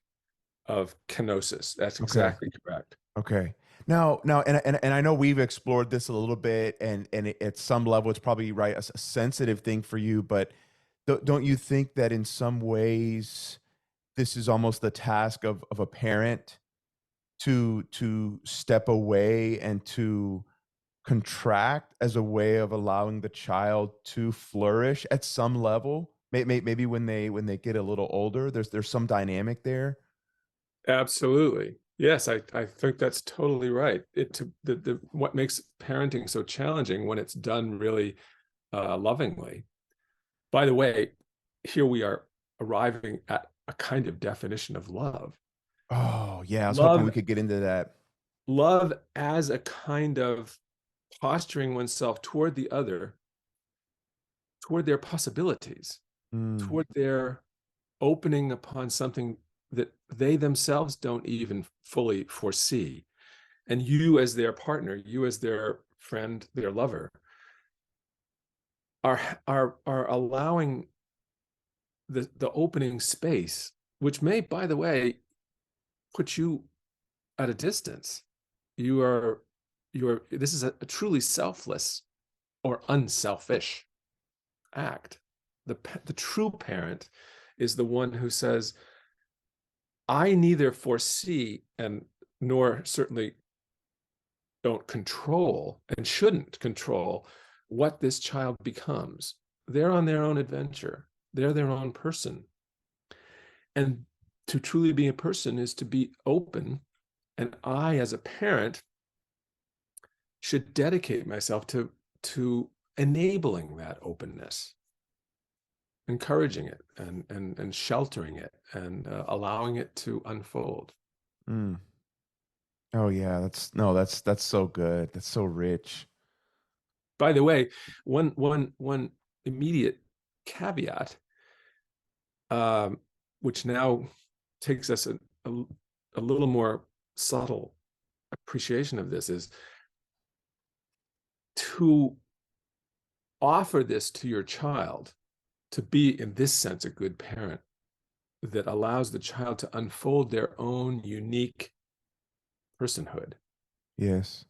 of kenosis. That's Okay. exactly correct. Okay. Now, and I know we've explored this a little bit, and at some level, it's probably right a sensitive thing for you, but don't you think that in some ways this is almost the task of a parent to step away and to contract as a way of allowing the child to flourish at some level? Maybe when they get a little older, there's some dynamic there. Absolutely. Yes, I think that's totally right. What makes parenting so challenging when it's done really lovingly. By the way, here we are arriving at a kind of definition of love. Oh, yeah, I was hoping Love, we could get into that. love as a kind of posturing oneself toward the other, toward their possibilities, Mm. toward their opening upon something that they themselves don't even fully foresee. And you, as their partner, you, as their friend, their lover, are allowing the opening space, which may, by the way, put you at a distance. You are this is a truly selfless or unselfish act. The true parent is the one who says, I neither foresee and nor certainly don't control and shouldn't control what this child becomes. They're on their own adventure. They're their own person. And to truly be a person is to be open. And I, as a parent, should dedicate myself to enabling that openness, encouraging it and sheltering it and allowing it to unfold. Mm. Oh yeah, that's so good. That's so rich. By the way, one immediate caveat, which now takes us a little more subtle appreciation of this, is to offer this to your child, to be, in this sense, a good parent that allows the child to unfold their own unique personhood. Yes.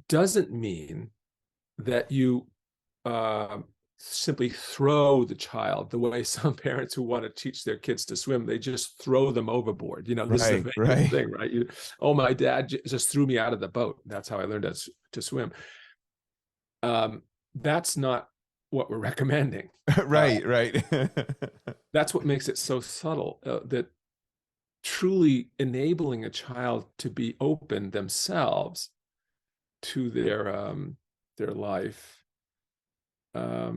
Doesn't mean that you simply throw the child the way some parents who want to teach their kids to swim, they just throw them overboard. This is a Right, famous right. thing, right? Oh, my dad just threw me out of the boat. That's how I learned to swim. That's not what we're recommending. Right, right. That's what makes it so subtle, that truly enabling a child to be open themselves to their life. I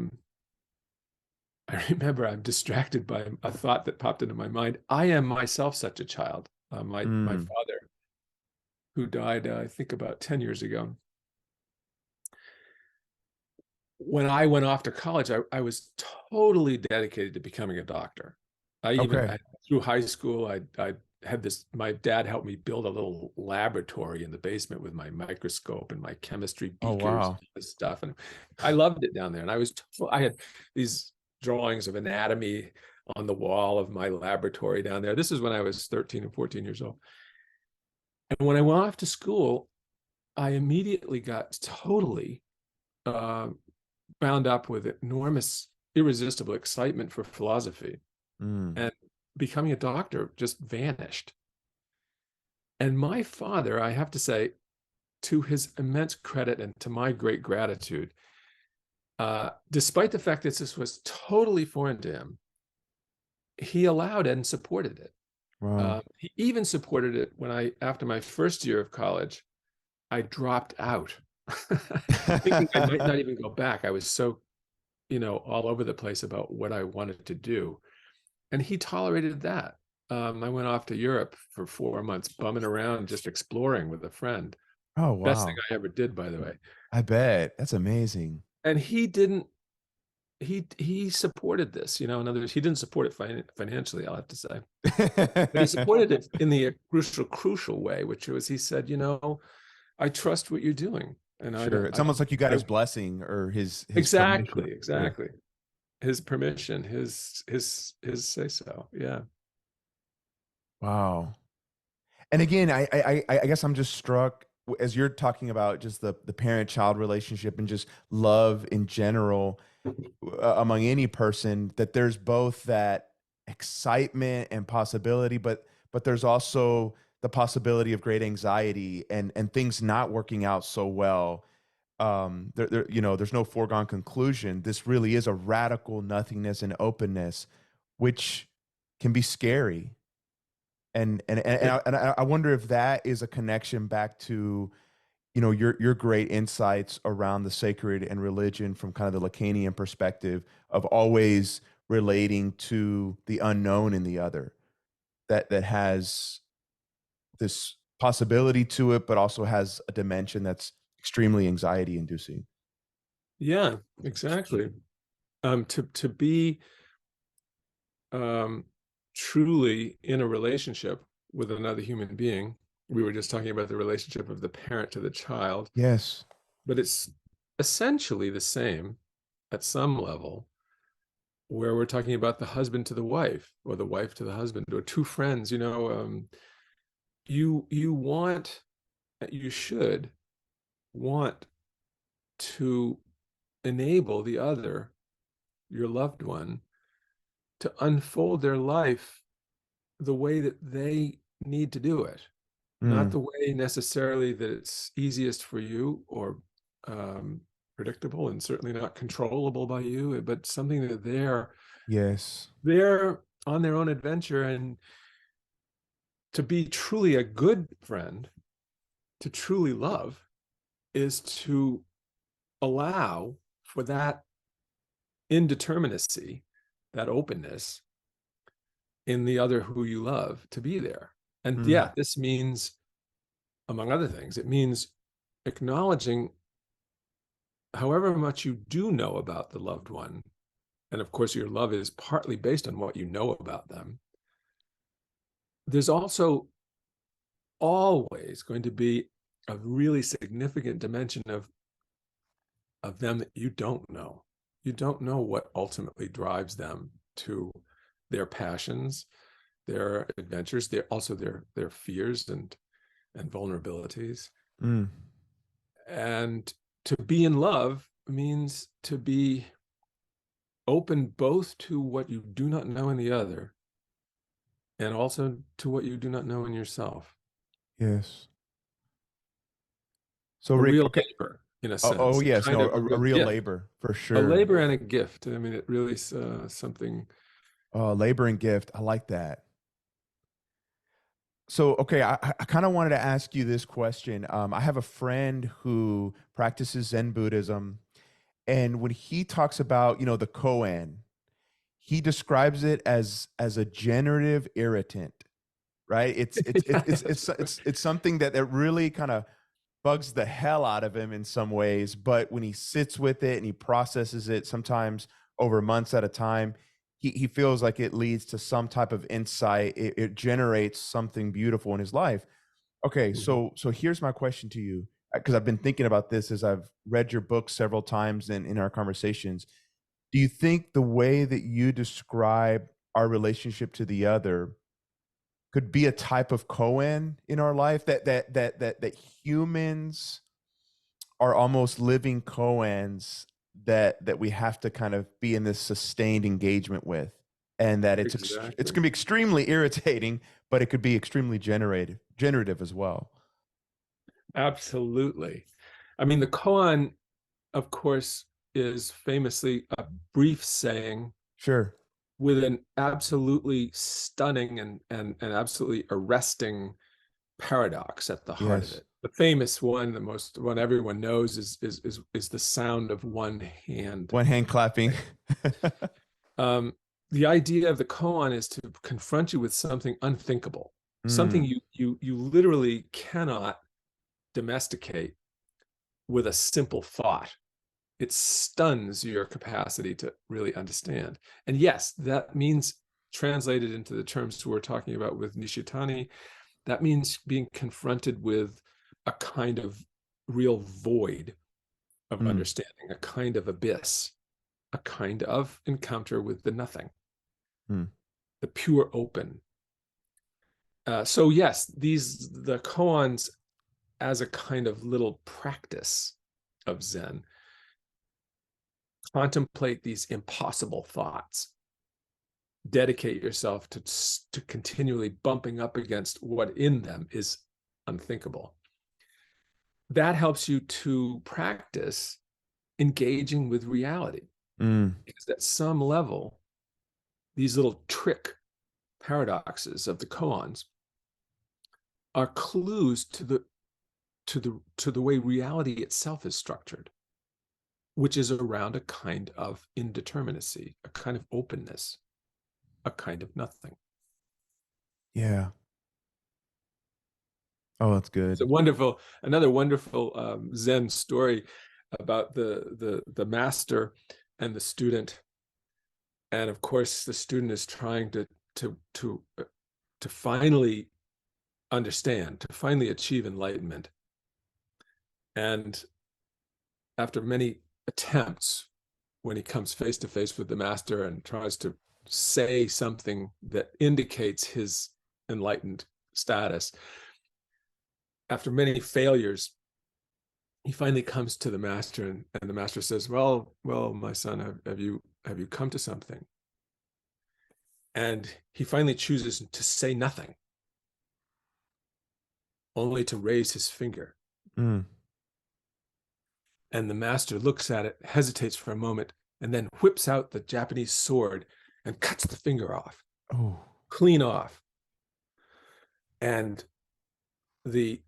remember, I'm distracted by a thought that popped into my mind. I am myself such a child. My father, who died, I think about 10 years ago. When I went off to college, I was totally dedicated to becoming a doctor. Okay. Through high school, I had this, my dad helped me build a little laboratory in the basement with my microscope and my chemistry Oh, beakers wow. and stuff. And I loved it down there. And I had these drawings of anatomy on the wall of my laboratory down there. This is when I was 13 and 14 years old. And when I went off to school, I immediately got totally bound up with enormous, irresistible excitement for philosophy. And becoming a doctor just vanished. And my father, I have to say, to his immense credit and to my great gratitude, despite the fact that this was totally foreign to him, he allowed it and supported it. Wow. He even supported it when after my first year of college, I dropped out, thinking I might not even go back. I was so, all over the place about what I wanted to do. And he tolerated that. I went off to Europe for 4 months, bumming around, just exploring with a friend. Oh, Best thing wow. I ever did, by the way. I bet. That's amazing. And he supported this, in other words, he didn't support it financially, I'll have to say. But he supported it in the crucial way, which was, he said, I trust what you're doing. And Sure. It's almost like you got his blessing or his permission. exactly. His permission, his say so. Yeah. Wow. And again, I guess I'm just struck as you're talking about just the parent-child relationship and just love in general among any person, that there's both that excitement and possibility, but there's also the possibility of great anxiety and things not working out so well. There's no foregone conclusion. This really is a radical nothingness and openness, which can be scary. And I wonder if that is a connection back to, your great insights around the sacred and religion from kind of the Lacanian perspective of always relating to the unknown in the other, that has this possibility to it, but also has a dimension that's extremely anxiety inducing. Yeah, exactly. To be truly in a relationship with another human being. We were just talking about the relationship of the parent to the child, Yes. but it's essentially the same at some level, where we're talking about the husband to the wife, or the wife to the husband, or two friends. You should want to enable the other, your loved one, to unfold their life the way that they need to do it, not the way necessarily that it's easiest for you, or predictable, and certainly not controllable by you, but something that Yes. they're on their own adventure. And to be truly a good friend, to truly love, is to allow for that indeterminacy, that openness in the other who you love to be there. And yeah, this means, among other things, it means acknowledging however much you do know about the loved one, and of course your love is partly based on what you know about them, there's also always going to be a really significant dimension of them that you don't know. You don't know what ultimately drives them to their passions, their adventures, their fears and vulnerabilities. Mm. And to be in love means to be open both to what you do not know in the other and also to what you do not know in yourself. Yes. So A Rick, real okay. labor, in a Oh sense, yes, kind no, of a a real real gift, labor for a sure. labor and a gift. I mean, it really is something. Labor and gift. I like that. So, okay, I kind of wanted to ask you this question. I have a friend who practices Zen Buddhism, and when he talks about, the Koan, he describes it as a generative irritant, right? Yeah, It's something that really kind of bugs the hell out of him in some ways, but when he sits with it and he processes it, sometimes over months at a time, he feels like it leads to some type of insight. It generates something beautiful in his life. Okay, Mhm. so here's my question to you, because I've been thinking about this as I've read your book several times and in our conversations. Do you think the way that you describe our relationship to the other could be a type of koan in our life, that humans are almost living koans that we have to kind of be in this sustained engagement with, and that it's Exactly. going to be extremely irritating, but it could be extremely generative as well. Absolutely. I mean, the koan, of course, is famously a brief saying Sure. with an absolutely stunning and absolutely arresting paradox at the heart of Yes. it. The famous one, the most one everyone knows, is the sound of one hand. One hand clapping. Um, the idea of the koan is to confront you with something unthinkable, something Mm, you literally cannot domesticate with a simple thought. It stuns your capacity to really understand. And yes, that means, translated into the terms we're talking about with Nishitani, that means being confronted with a kind of real void of mm, understanding, a kind of abyss, a kind of encounter with the nothing, mm, the pure open. So yes, the koans as a kind of little practice of Zen contemplate these impossible thoughts, dedicate yourself to continually bumping up against what in them is unthinkable. That helps you to practice engaging with reality, mm, because at some level these little trick paradoxes of the koans are clues to the way reality itself is structured, which is around a kind of indeterminacy, a kind of openness, a kind of nothing. yeah. Oh, that's It's good. another wonderful Zen story about the master and the student, and of course the student is trying to to to finally understand, to finally achieve enlightenment, and after many attempts, when he comes face to face with the master and tries to say something that indicates his enlightened status, after many failures, he finally comes to the master, and the master says, well, my son, have you come to something? And he finally chooses to say nothing, only to raise his finger. Mm. And the master looks at it, hesitates for a moment, and then whips out the Japanese sword and cuts the finger off, Oh. clean off. And the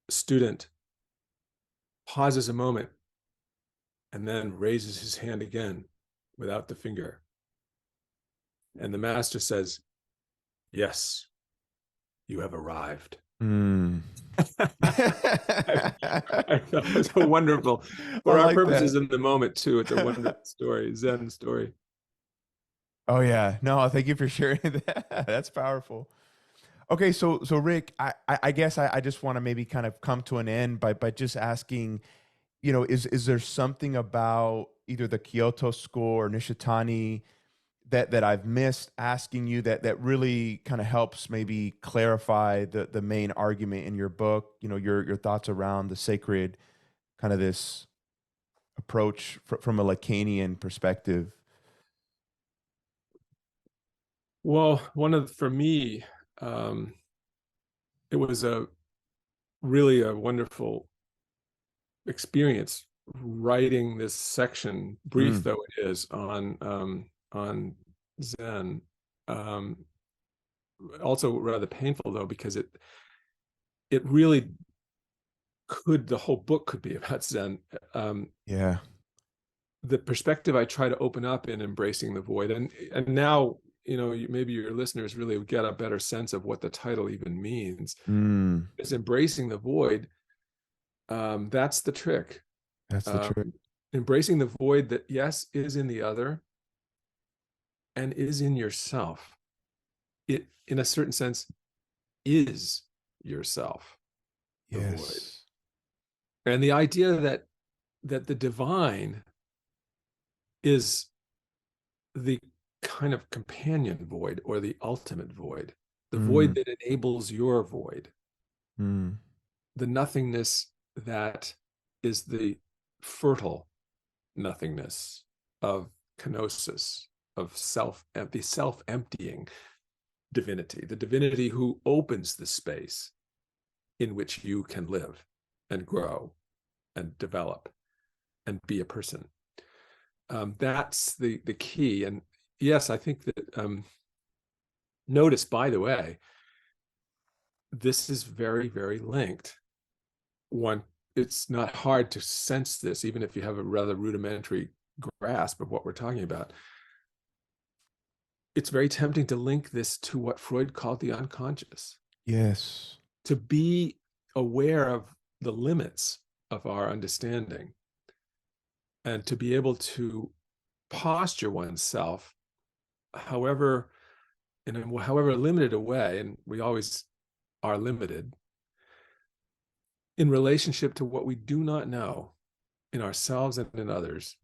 student pauses a moment and then raises his hand again without the finger. And the master says, yes, you have arrived. Mm. I thought it was a wonderful, I for our like purposes that. in the moment too. It's a wonderful story, Zen story. Oh yeah. No, thank you for sharing that. That's powerful. Okay, so Rick, I guess I just want to maybe kind of come to an end by just asking, is there something about either the Kyoto School or Nishitani that I've missed asking you that really kind of helps maybe clarify the main argument in your book, your thoughts around the sacred, kind of this approach from a Lacanian perspective? Well, for me, um, it was a really a wonderful experience writing this section, brief Mm, though it is, on Zen. Um, Also rather painful though, because it really could, the whole book could be about Zen. yeah. The perspective I try to open up in embracing the void, and now maybe your listeners really get a better sense of what the title even means. Mm, Is embracing the void. That's the trick. that's the Um, trick. Embracing the void that, yes, is in the other and is in yourself. It, in a certain sense, is yourself, the void. Yes. And the idea that the divine is the kind of companion void, or the ultimate void, the Mm, void that enables your void, mm, the nothingness that is the fertile nothingness of kenosis, of the self-emptying divinity, the divinity who opens the space in which you can live and grow and develop and be a person. That's the key. And yes, I think that, notice, by the way, this is very, very linked. One, it's not hard to sense this, even if you have a rather rudimentary grasp of what we're talking about. It's very tempting to link this to what Freud called the unconscious, yes. to be aware of the limits of our understanding, and to be able to posture oneself, however, in a however limited a way, and we always are limited, in relationship to what we do not know in ourselves and in others,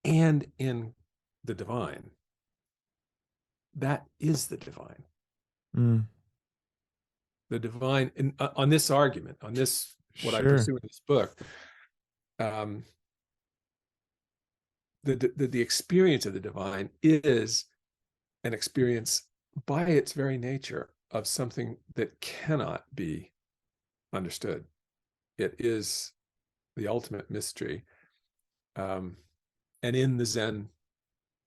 and in the divine. That is the divine. Mm, The divine, on this argument, on this, what I sure. pursue in this book, um, the experience of the divine is an experience by its very nature of something that cannot be understood. It is the ultimate mystery. And in the Zen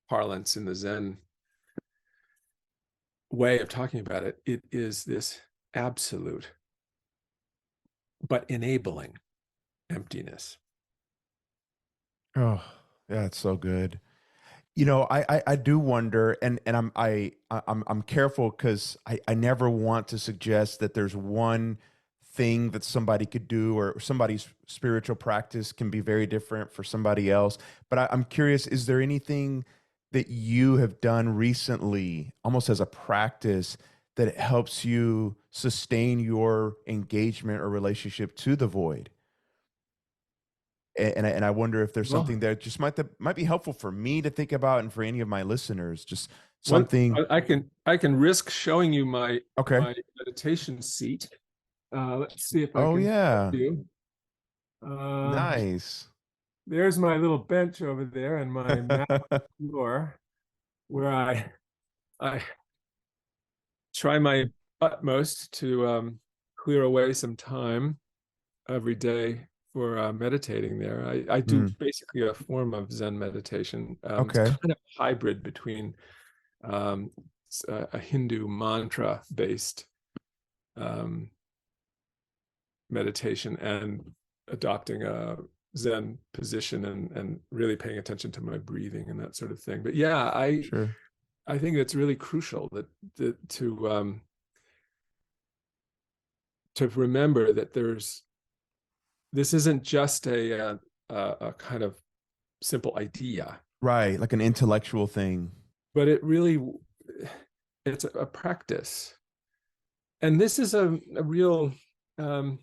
parlance, in the Zen way of talking about it, it is this absolute but enabling emptiness. Oh, yeah, it's so good. I do wonder, and I'm careful because I never want to suggest that there's one thing that somebody could do, or somebody's spiritual practice can be very different for somebody else. But I'm curious, is there anything that you have done recently, almost as a practice, that helps you sustain your engagement or relationship to the void? And I wonder if there's Well, something that just might be helpful for me to think about, and for any of my listeners, just one, something. I can risk showing you Okay. my meditation seat. Let's see if I Oh can show yeah. you. Uh, Nice. there's my little bench over there, and my mat on the floor, where I try my utmost to clear away some time every day for meditating there. I do Hmm. basically a form of Zen meditation. It's Okay. kind of a hybrid between um, a Hindu mantra based um, meditation and adopting a Zen position, and really paying attention to my breathing and that sort of thing. But yeah, Sure. I think that's really crucial, that to remember that this isn't just a kind of simple idea, Right, like an intellectual thing. but it's a practice. And this is a real, I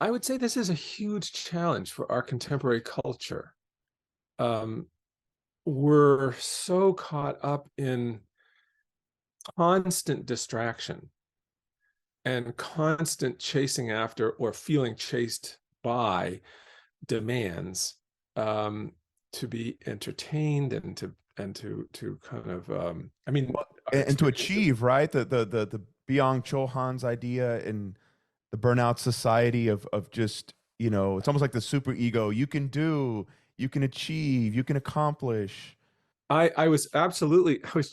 would say this is a huge challenge for our contemporary culture. We're so caught up in constant distraction and constant chasing after or feeling chased by demands, to be entertained and to kind of, I mean, Well, our and to experience of, achieve, right? The Byung Chul Han's idea in the burnout society of just, it's almost like the super ego. You can do, you can achieve, you can accomplish. I was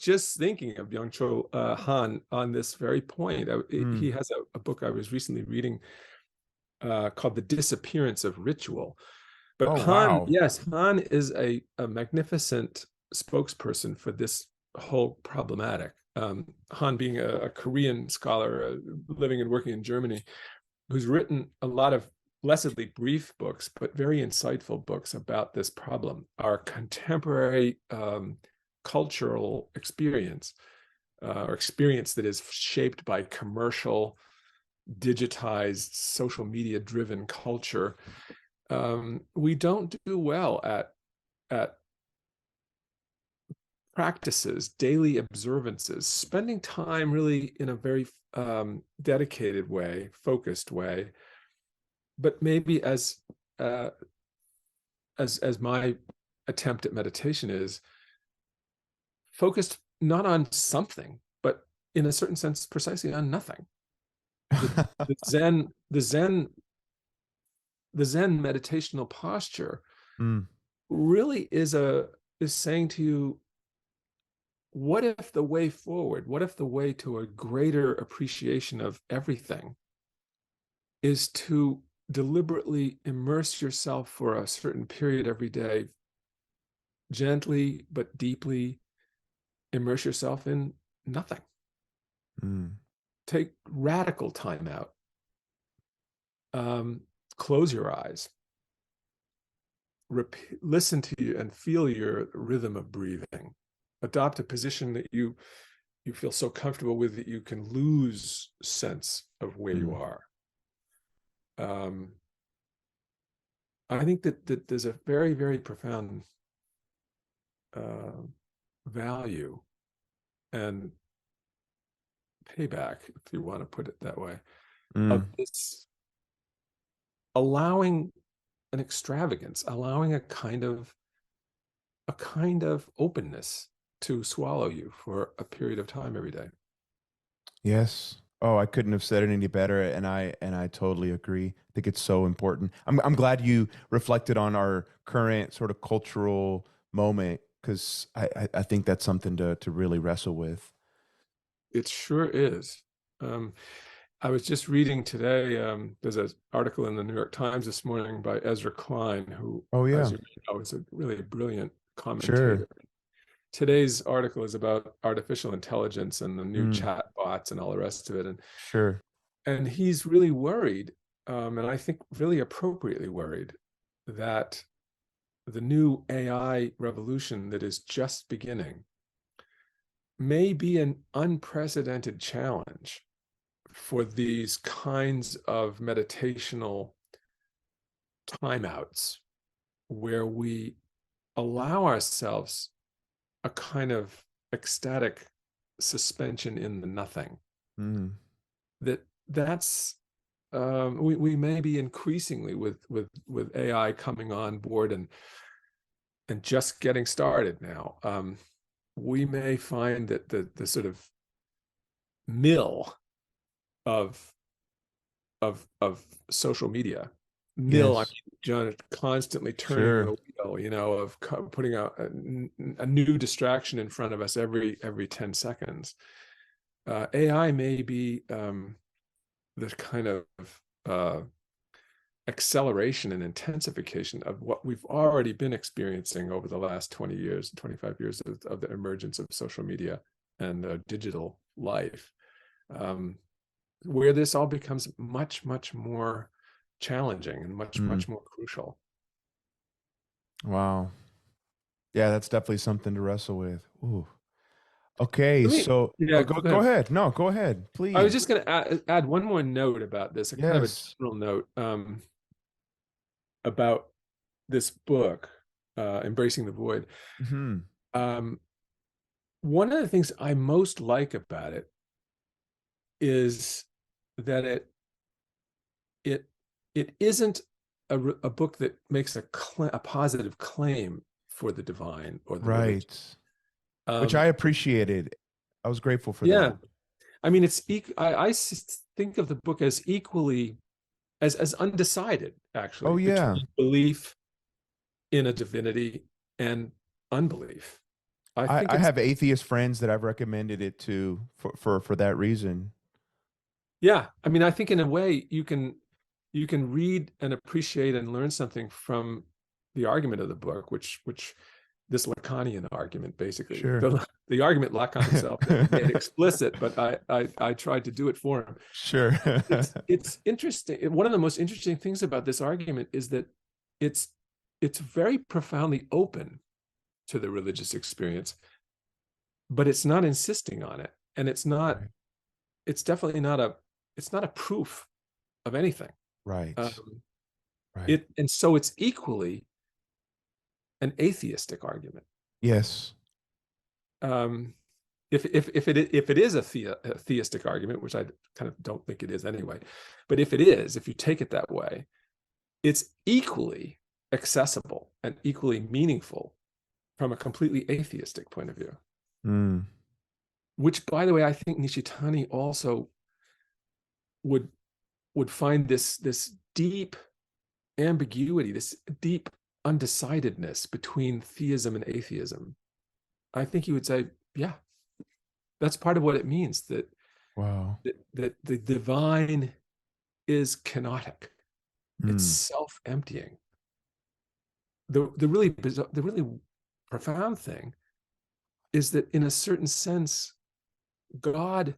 just thinking of Byung-Chul Han on this very point. He Mm. has a book I was recently reading, called The Disappearance of Ritual. But Oh, Han, wow. yes, Han is a magnificent spokesperson for this whole problematic. Han being a Korean scholar, living and working in Germany, who's written a lot of blessedly brief books, but very insightful books about this problem, our contemporary, cultural experience, or experience that is shaped by commercial, digitized, social media driven culture. We don't do well at practices, daily observances, spending time really in a very, dedicated way, focused way, but maybe uh, as my attempt at meditation is, focused not on something, but in a certain sense, precisely on nothing. The, the Zen, the Zen, the Zen meditational posture Mm. really is saying to you, what if the way forward, what if the way to a greater appreciation of everything is to deliberately immerse yourself for a certain period every day, gently but deeply immerse yourself in nothing. Mm. Take radical time out. Um, Close your eyes. Listen to you and feel your rhythm of breathing. Adopt a position that you feel so comfortable with that you can lose sense of where you Mm. are. I think that there's a very, very profound, uh, value and payback, if you want to put it that way, of Mm. this allowing an extravagance, allowing a kind of openness to swallow you for a period of time every day. Yes. Oh, I couldn't have said it any better, and I totally agree. I think it's so important. I'm glad you reflected on our current sort of cultural moment because I think that's something to really wrestle with. It sure is. Um, I was just reading today, there's an article in the New York Times this morning by Ezra Klein, who, Oh as yeah, you know, is a really brilliant sure. commentator. Today's article is about artificial intelligence and the new Mm, chat bots and all the rest of it. sure. And he's really worried, and I think really appropriately worried, that the new AI revolution that is just beginning may be an unprecedented challenge for these kinds of meditational timeouts where we allow ourselves a kind of ecstatic suspension in the nothing. Mm, That's we may be increasingly with AI coming on board and just getting started now. We may find that the sort of mill of of social media, I yes, mean, John, constantly turning the sure. wheel, of putting a new distraction in front of us every 10 seconds. AI may be, the kind of, uh, acceleration and intensification of what we've already been experiencing over the last 20 years, 25 years of the emergence of social media and digital life. Um, where this all becomes much, much more challenging and much, Mm. much more crucial. Wow. Yeah, that's definitely something to wrestle with. Ooh. Okay, Let me, so yeah, go go go ahead. ahead. No, go ahead, I was please. just going to add one more note about this, a kind of a Yes. general note about this book, Embracing the Void. Hmm. Um, one of the things I most like about it is that it it isn't a book that makes a positive claim for the divine or the religion. Right. Which I Um, appreciated. I was grateful for that. yeah, I mean, I think of the book as equally as undecided, Oh actually, yeah. between belief in a divinity and unbelief. I think I it's, have atheist friends that I've recommended it to for that reason. yeah, I mean, I think in a way you can read and appreciate and learn something from the argument of the book, which this Lacanian argument, basically, Sure. the argument Lacan himself never made explicit, but I tried to do it for him. Sure. It's interesting. One of the most interesting things about this argument is that it's it's very profoundly open to the religious experience, but it's not insisting on it, and Right. it's definitely not a it's not a proof of anything. Right. Um, Right. and so it's equally an atheistic argument. Yes. Um, if it is a theistic argument, which I kind of don't think it is anyway, but if it is, if you take it that way, it's equally accessible and equally meaningful from a completely atheistic point of view. Mm. Which, by the way, I think Nishitani also would would find this deep ambiguity, this deep undecidedness between theism and atheism. I think he would say, yeah, that's part of what it means Wow. that the divine is kenotic. It's Mm. self-emptying. The really profound thing is that in a certain sense, God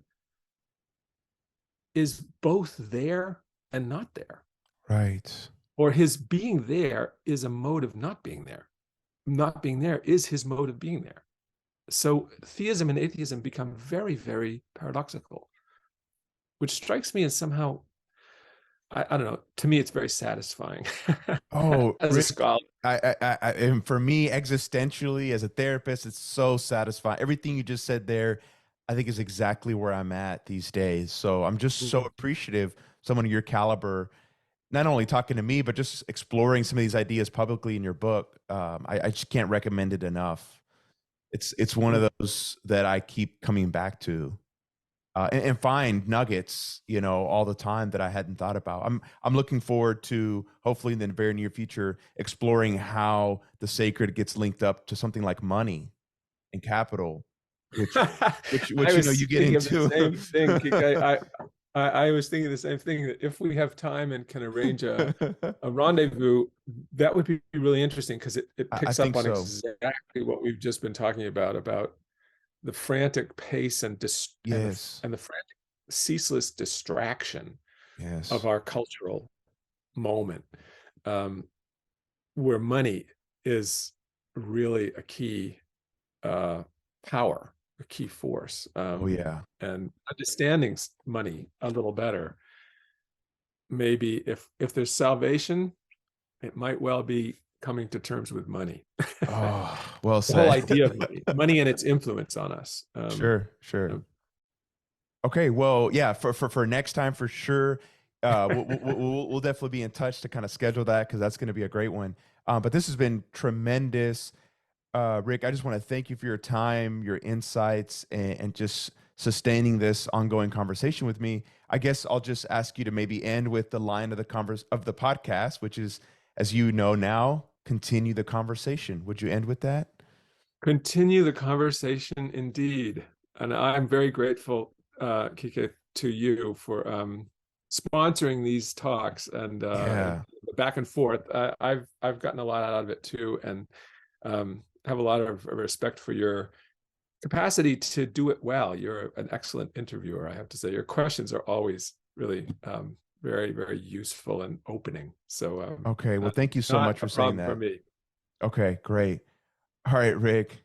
is both there and not there. Right. Or his being there is a mode of not being there. Not being there is his mode of being there. So theism and atheism become very, very paradoxical, which strikes me as somehow, I don't know, to me, it's very satisfying Oh, as a Rick, scholar. and for me, existentially, as a therapist, it's so satisfying. Everything you just said there, I think is exactly where I'm at these days. So I'm just so appreciative, someone of your caliber, not only talking to me, but just exploring some of these ideas publicly in your book. I just can't recommend it enough. It's one of those that I keep coming back to. And find nuggets, all the time that I hadn't thought about. I'm looking forward to hopefully in the very near future exploring how the sacred gets linked up to something like money and capital, which I you was get thinking of the into. same thing, Kike. I was thinking the same thing, that if we have time and can arrange a rendezvous, that would be really interesting, because it I picks up think on so. exactly what we've just been talking about the frantic pace Yes. and the frantic ceaseless distraction of Yes. our cultural moment, um, where money is really a key uh, power, a key force, Oh yeah. and understanding money a little better. Maybe if there's salvation, it might well be coming to terms with money. Oh, well The whole said. idea of money and its influence on us. Sure, You sure. know. Okay, well, yeah, for next time for sure. We'll definitely be in touch to kind of schedule that because that's going to be a great one. But this has been tremendous, Rick. I just want to thank you for your time, your insights, and just sustaining this ongoing conversation with me. I guess I'll just ask you to maybe end with the line of the of the podcast, which is, as you know now, continue the conversation. Would you end with that? Continue the conversation, indeed. And I'm very grateful, Kike, to you for sponsoring these talks and Yeah. the back and forth. I've gotten a lot out of it too, and have a lot of respect for capacity to do it well. You're an excellent interviewer, I have to say. Your questions are always really very, very useful and opening. So Okay. Well, thank you so not much a for saying problem for that. me. Okay, great. All right, Rick.